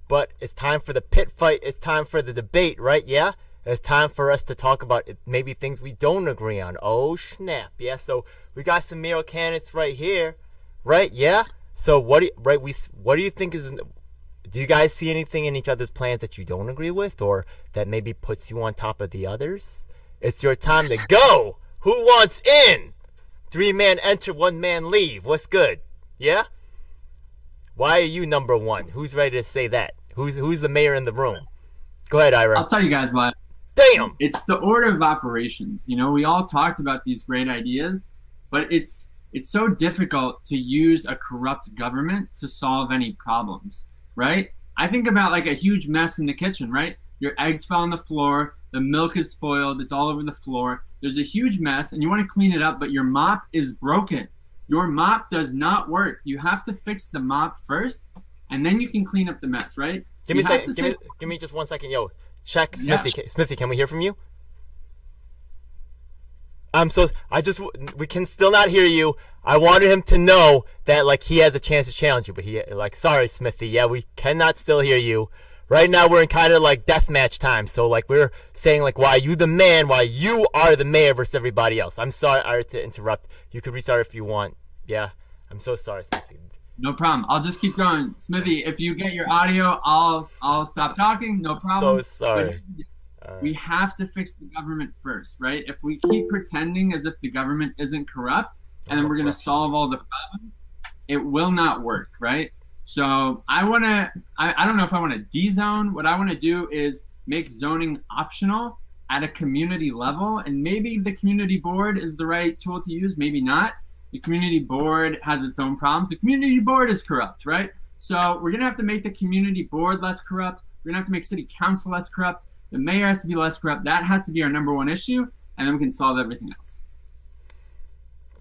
But it's time for the pit fight. It's time for the debate, right? Yeah. It's time for us to talk about maybe things we don't agree on. Oh snap, yeah. So we got some mayoral candidates right here, right? Yeah. So what do you think is? Do you guys see anything in each other's plans that you don't agree with, or that maybe puts you on top of the others? It's your time to go. Who wants in? 3-man enter, 1-man leave. What's good? Yeah? Why are you number one? Who's ready to say that? Who's the mayor in the room? Go ahead, Ira. I'll tell you guys what. Damn! It's the order of operations. We all talked about these great ideas, but it's so difficult to use a corrupt government to solve any problems, right? I think about like a huge mess in the kitchen, right? Your eggs fell on the floor, the milk is spoiled, it's all over the floor. There's a huge mess and you want to clean it up, but your mop is broken. Your mop does not work. You have to fix the mop first, and then you can clean up the mess, right? Give me just 1 second. Yo, check Smithy. Yeah. Smithy, can we hear from you? We can still not hear you. I wanted him to know that like he has a chance to challenge you, but sorry, Smithy. Yeah, we cannot still hear you. Right now we're in kind of like deathmatch time. So like we're saying like why you the man, why you are the mayor versus everybody else. I'm sorry, Ira, to interrupt. You could restart if you want. Yeah, I'm so sorry, Smithy. No problem. I'll just keep going. Smithy, if you get your audio, I'll stop talking. No problem. So sorry. We have to fix the government first, right? If we keep pretending as if the government isn't corrupt and then we're going to solve all the problems, it will not work, right? So I don't know if I want to de-zone. What I want to do is make zoning optional at a community level, and maybe the community board is the right tool to use, maybe not. The community board has its own problems. The community board is corrupt, right? So we're going to have to make the community board less corrupt. We're going to have to make city council less corrupt. The mayor has to be less corrupt. That has to be our number one issue, and then we can solve everything else.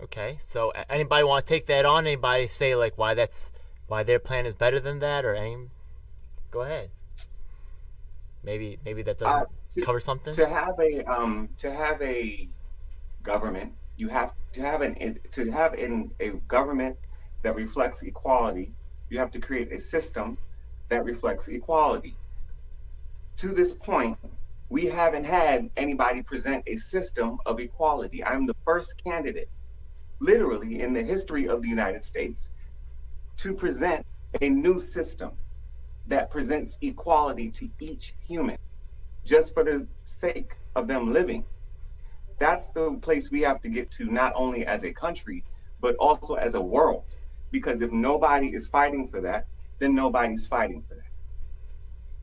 Okay, so anybody want to take that on? Anybody say like why their plan is better than that, or any? Go ahead. Maybe that doesn't cover something. To have a government, you have to have a government that reflects equality. You have to create a system that reflects equality. To this point, we haven't had anybody present a system of equality. I'm the first candidate, literally in the history of the United States, to present a new system that presents equality to each human, just for the sake of them living. That's the place we have to get to, not only as a country, but also as a world. Because if nobody is fighting for that, then nobody's fighting for that.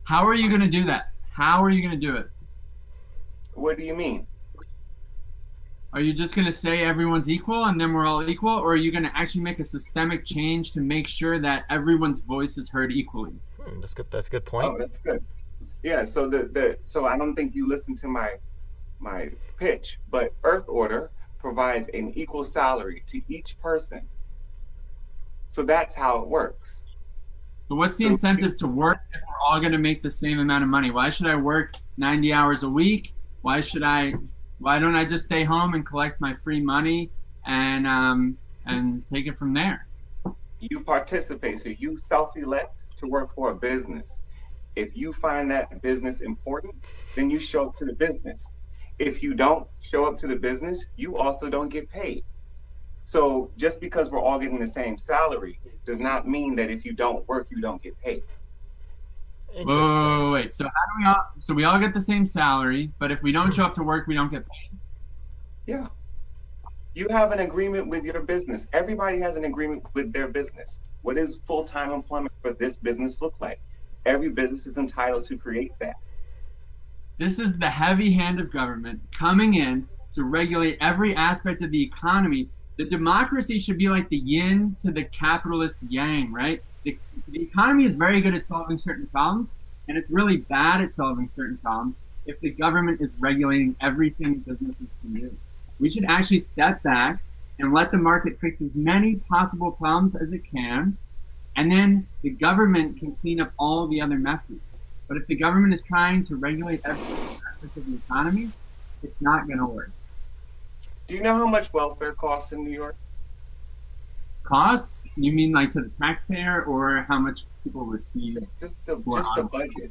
How are you going to do that? How are you going to do it? What do you mean? Are you just going to say everyone's equal and then we're all equal? Or are you going to actually make a systemic change to make sure that everyone's voice is heard equally? That's good. That's a good point. Oh, that's good. Yeah, so so I don't think you listened to my pitch, but Earth Order provides an equal salary to each person. So that's how it works. So what's the incentive to work if we're all going to make the same amount of money? Why should I work 90 hours a week? Why don't I just stay home and collect my free money and and take it from there. You participate, so you self-elect to work for a business. If you find that business important, then you show up to the business. If you don't show up to the business, you also don't get paid. So just because we're all getting the same salary does not mean that if you don't work, you don't get paid. Whoa, wait. So how do we all? So we all get the same salary, but if we don't show up to work, we don't get paid. Yeah. You have an agreement with your business. Everybody has an agreement with their business. What does full-time employment for this business look like? Every business is entitled to create that. This is the heavy hand of government coming in to regulate every aspect of the economy. The democracy should be like the yin to the capitalist yang, right? The economy is very good at solving certain problems, and it's really bad at solving certain problems if the government is regulating everything businesses can do. We should actually step back and let the market fix as many possible problems as it can, and then the government can clean up all the other messes. But if the government is trying to regulate every aspect of the economy, it's not going to work. Do you know how much welfare costs in New York? Costs? You mean like to the taxpayer, or how much people receive? Just the budget.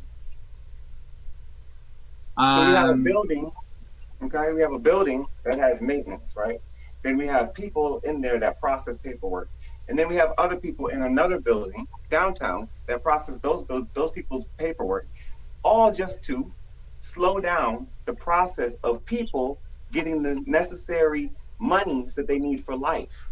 So we have a building, okay? We have a building that has maintenance, right? Then we have people in there that process paperwork. And then we have other people in another building downtown that process those people's paperwork, all just to slow down the process of people getting the necessary monies that they need for life.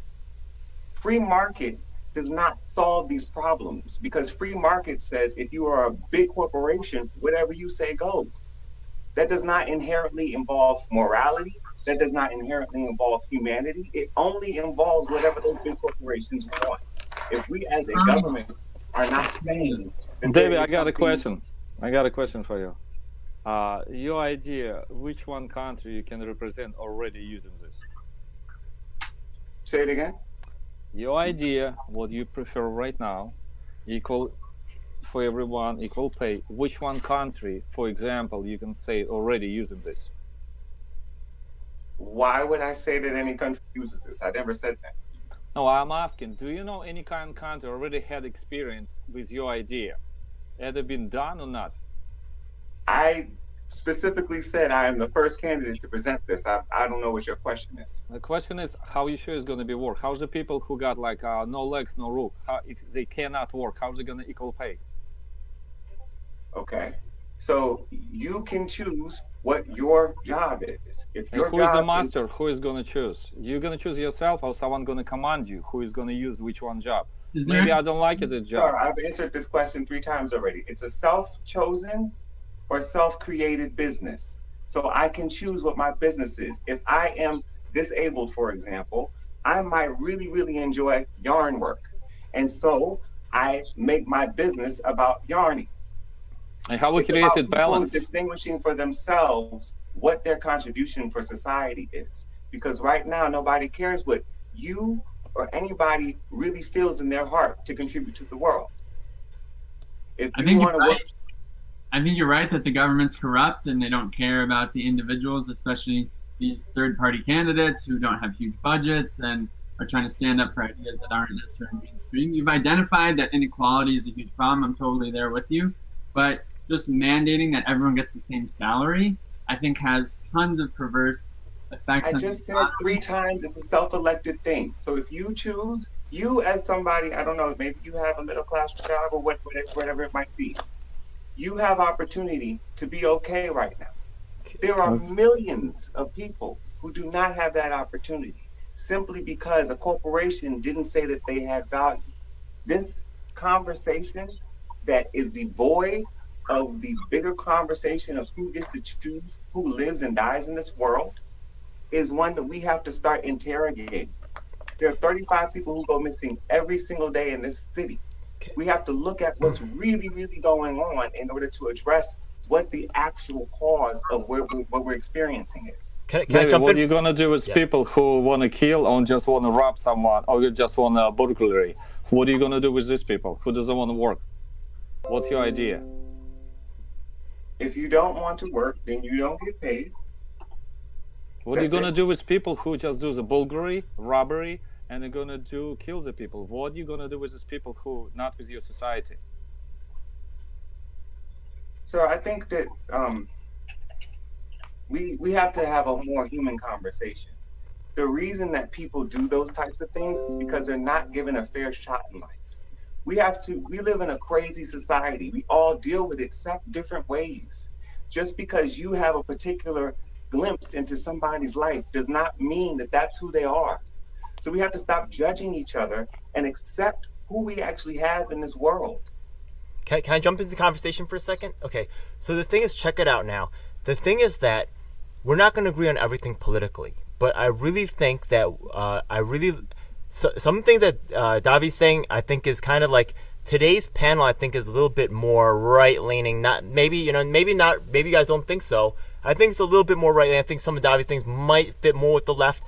Free market does not solve these problems, because free market says if you are a big corporation, whatever you say goes. That does not inherently involve morality. That does not inherently involve humanity. It only involves whatever those big corporations want. If we as a government are not saying that David, I got a question. I got a question for you. Your idea, which one country you can represent already using this? Say it again. Your idea, what you prefer right now, equal for everyone, equal pay. Which one country, for example, you can say already using this? Why would I say that any country uses this? I never said that. No, I'm asking, do you know any kind of country already had experience with your idea? Had it been done or not? I specifically said I am the first candidate to present this. I don't know what your question is. The question is, how you sure it's going to be work? How's the people who got like no legs, no roof? How, if they cannot work, how's it going to equal pay? Okay, so you can choose what your job is. If your who is the master? Who is going to choose? You're going to choose yourself, or someone going to command you? Who is going to use which one job? Maybe I don't like it, the job. Sir, I've answered this question 3 times already. It's a self-chosen or self-created business. So I can choose what my business is. If I am disabled, for example, I might really, really enjoy yarn work. And so I make my business about yarning. And how we created balance? Distinguishing for themselves what their contribution for society is. Because right now, nobody cares what you or anybody really feels in their heart to contribute to the world. If you want to work, I think you're right that the government's corrupt and they don't care about the individuals, especially these third-party candidates who don't have huge budgets and are trying to stand up for ideas that aren't necessarily mainstream. You've identified that inequality is a huge problem. I'm totally there with you. But just mandating that everyone gets the same salary, I think has tons of perverse effects. I just said 3 times it's a self-elected thing. So if you choose, you as somebody, I don't know, maybe you have a middle-class job or whatever it might be. You have opportunity to be okay right now. There are millions of people who do not have that opportunity simply because a corporation didn't say that they had value. This conversation that is devoid of the bigger conversation of who gets to choose who lives and dies in this world is one that we have to start interrogating. There are 35 people who go missing every single day in this city. We have to look at what's really, really going on in order to address what the actual cause of what we're experiencing is. Can I jump in? What are you going to do with people who want to kill or just want to rob someone or just want a burglary? What are you going to do with these people who doesn't want to work? What's your idea? If you don't want to work, then you don't get paid. What are you going to do with people who just do the burglary, robbery, and you're gonna do kill the people. What are you gonna do with these people who not with your society? So I think that we have to have a more human conversation. The reason that people do those types of things is because they're not given a fair shot in life. We live in a crazy society. We all deal with it different ways. Just because you have a particular glimpse into somebody's life does not mean that that's who they are. So we have to stop judging each other and accept who we actually have in this world. Can I jump into the conversation for a second? Okay, so the thing is, check it out now. The thing is that we're not going to agree on everything politically, but I really think that some things that Davi's saying, I think is kind of like today's panel. I think is a little bit more right leaning. Maybe you guys don't think so. I think it's a little bit more right leaning. I think some of Davi's things might fit more with the left.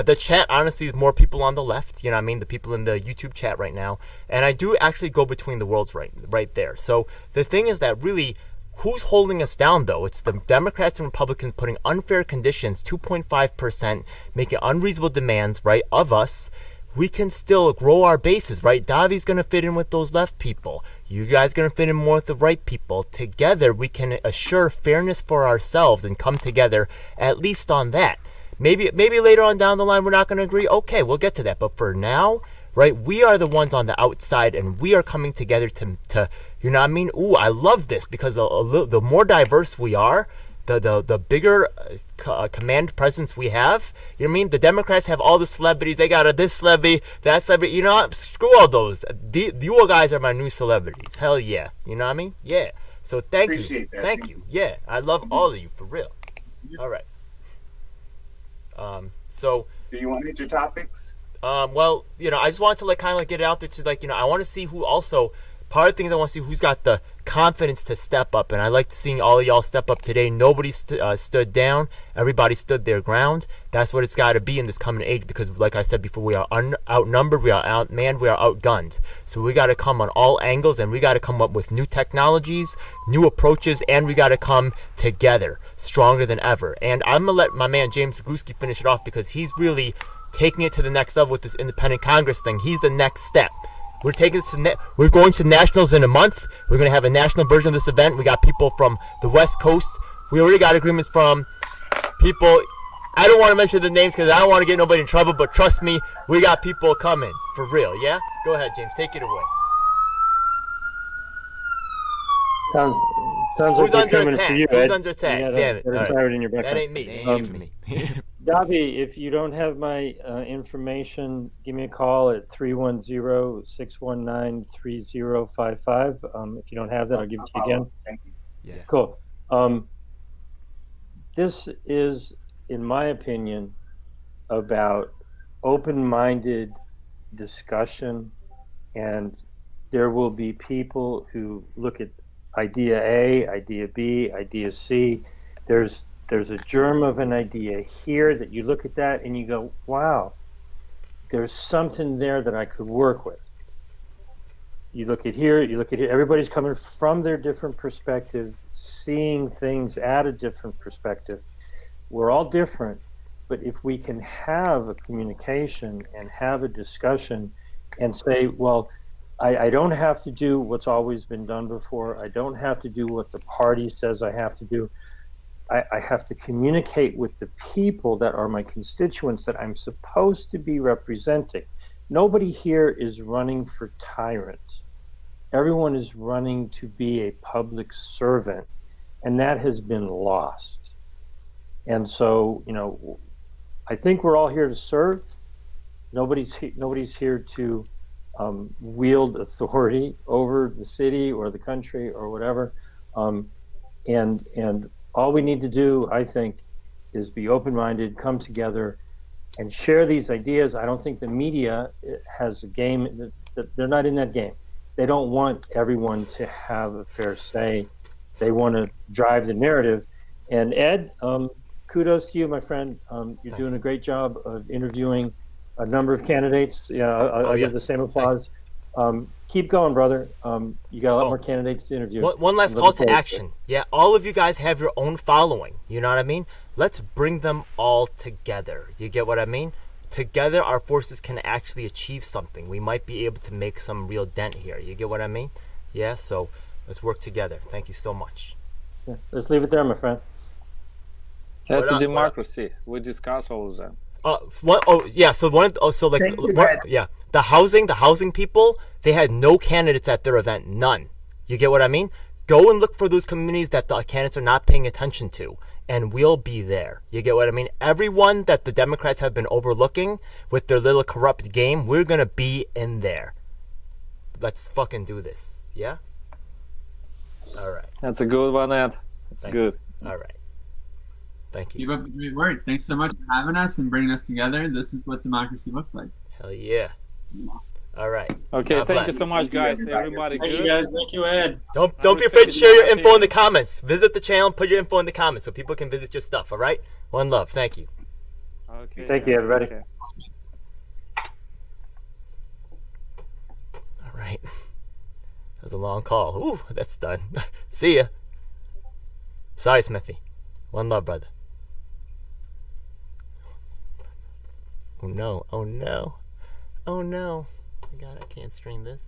The chat, honestly, is more people on the left. You know what I mean? The people in the YouTube chat right now. And I do actually go between the worlds right there. So the thing is that really, who's holding us down, though? It's the Democrats and Republicans putting unfair conditions, 2.5%, making unreasonable demands, right, of us. We can still grow our bases, right? Davi's going to fit in with those left people. You guys going to fit in more with the right people. Together, we can assure fairness for ourselves and come together at least on that. Maybe later on down the line we're not going to agree. Okay, we'll get to that. But for now, right, we are the ones on the outside, and we are coming together to you know what I mean? Ooh, I love this because the more diverse we are, the bigger command presence we have. You know what I mean? The Democrats have all the celebrities. They got this celebrity, that celebrity. You know what? Screw all those. You guys are my new celebrities. Hell yeah. You know what I mean? Yeah. So thank you. Thank you. Yeah, I love all of you for real. All right. So do you want to hit your topics? Well, I just wanted to kind of get it out there to I want to see who also, part of the things I want to see who's got the confidence to step up, and I like seeing all of y'all step up today. Nobody stood down. Everybody stood their ground. That's what it's got to be in this coming age, because like I said before, we are outnumbered, we are outmanned, we are outgunned. So we got to come on all angles, and we got to come up with new technologies, new approaches, and we got to come together stronger than ever. And I'm going to let my man James Zagruski finish it off, because he's really taking it to the next level with this independent Congress thing. He's the next step. We're taking this we're going to nationals in a month. We're going to have a national version of this event. We got people from the West Coast. We already got agreements from people. I don't want to mention the names because I don't want to get nobody in trouble, but trust me, we got people coming for real. Yeah? Go ahead, James. Take it away. Sounds Who's like under coming attack? for you, Who's Ed. under attack? Yeah, Damn it. that All is right. hard in your background. That ain't me. Ain't me. Davi, if you don't have my information, give me a call at 310-619-3055. If you don't have that, I'll give it to you again. Thank you. Yeah. Cool. This is, in my opinion, about open-minded discussion, and there will be people who look at idea A, idea B, idea C. There's a germ of an idea here that you look at that and you go, wow, there's something there that I could work with. You look at here, everybody's coming from their different perspective, seeing things at a different perspective. We're all different, but if we can have a communication and have a discussion and say, well, I don't have to do what's always been done before. I don't have to do what the party says I have to do. I have to communicate with the people that are my constituents that I'm supposed to be representing. Nobody here is running for tyrant. Everyone is running to be a public servant, and that has been lost. And so, I think we're all here to serve. Nobody's here to wield authority over the city or the country or whatever. And all we need to do, I think, is be open-minded, come together, and share these ideas. I don't think the media has a game. They're not in that game. They don't want everyone to have a fair say. They want to drive the narrative. And Ed, kudos to you, my friend. You're doing a great job of interviewing a number of candidates. Yeah, I'll give the same applause. Keep going, brother. You got a lot more candidates to interview. One last call to action. Yeah, all of you guys have your own following. You know what I mean? Let's bring them all together. You get what I mean? together our forces can actually achieve something. We might be able to make some real dent here. You get what I mean? Yeah, so let's work together. Thank you so much. Yeah, let's leave it there, my friend. That's What a up, democracy. We discuss all of them. The housing people, they had no candidates at their event, none. You get what I mean? Go and look for those communities that the candidates are not paying attention to, and we'll be there. You get what I mean? Everyone that the Democrats have been overlooking with their little corrupt game, we're gonna be in there. Let's fucking do this. Yeah? All right. That's a good one, Ed. That's good. All right. Thank you. Keep up the great work. Thanks so much for having us and bringing us together. This is what democracy looks like. Hell yeah. All right. Okay, God thank bless. you so much, guys. Everybody Thank good? you guys. Thank you, Ed. Don't be afraid to share your info in the comments. Visit the channel, put your info in the comments so people can visit your stuff, all right? One love. Thank you. Okay. Thank you, everybody. Okay. All right. That was a long call. Ooh, that's done. See ya. Sorry, Smithy. One love, brother. Oh no. Oh no. Oh no. God, I can't stream this.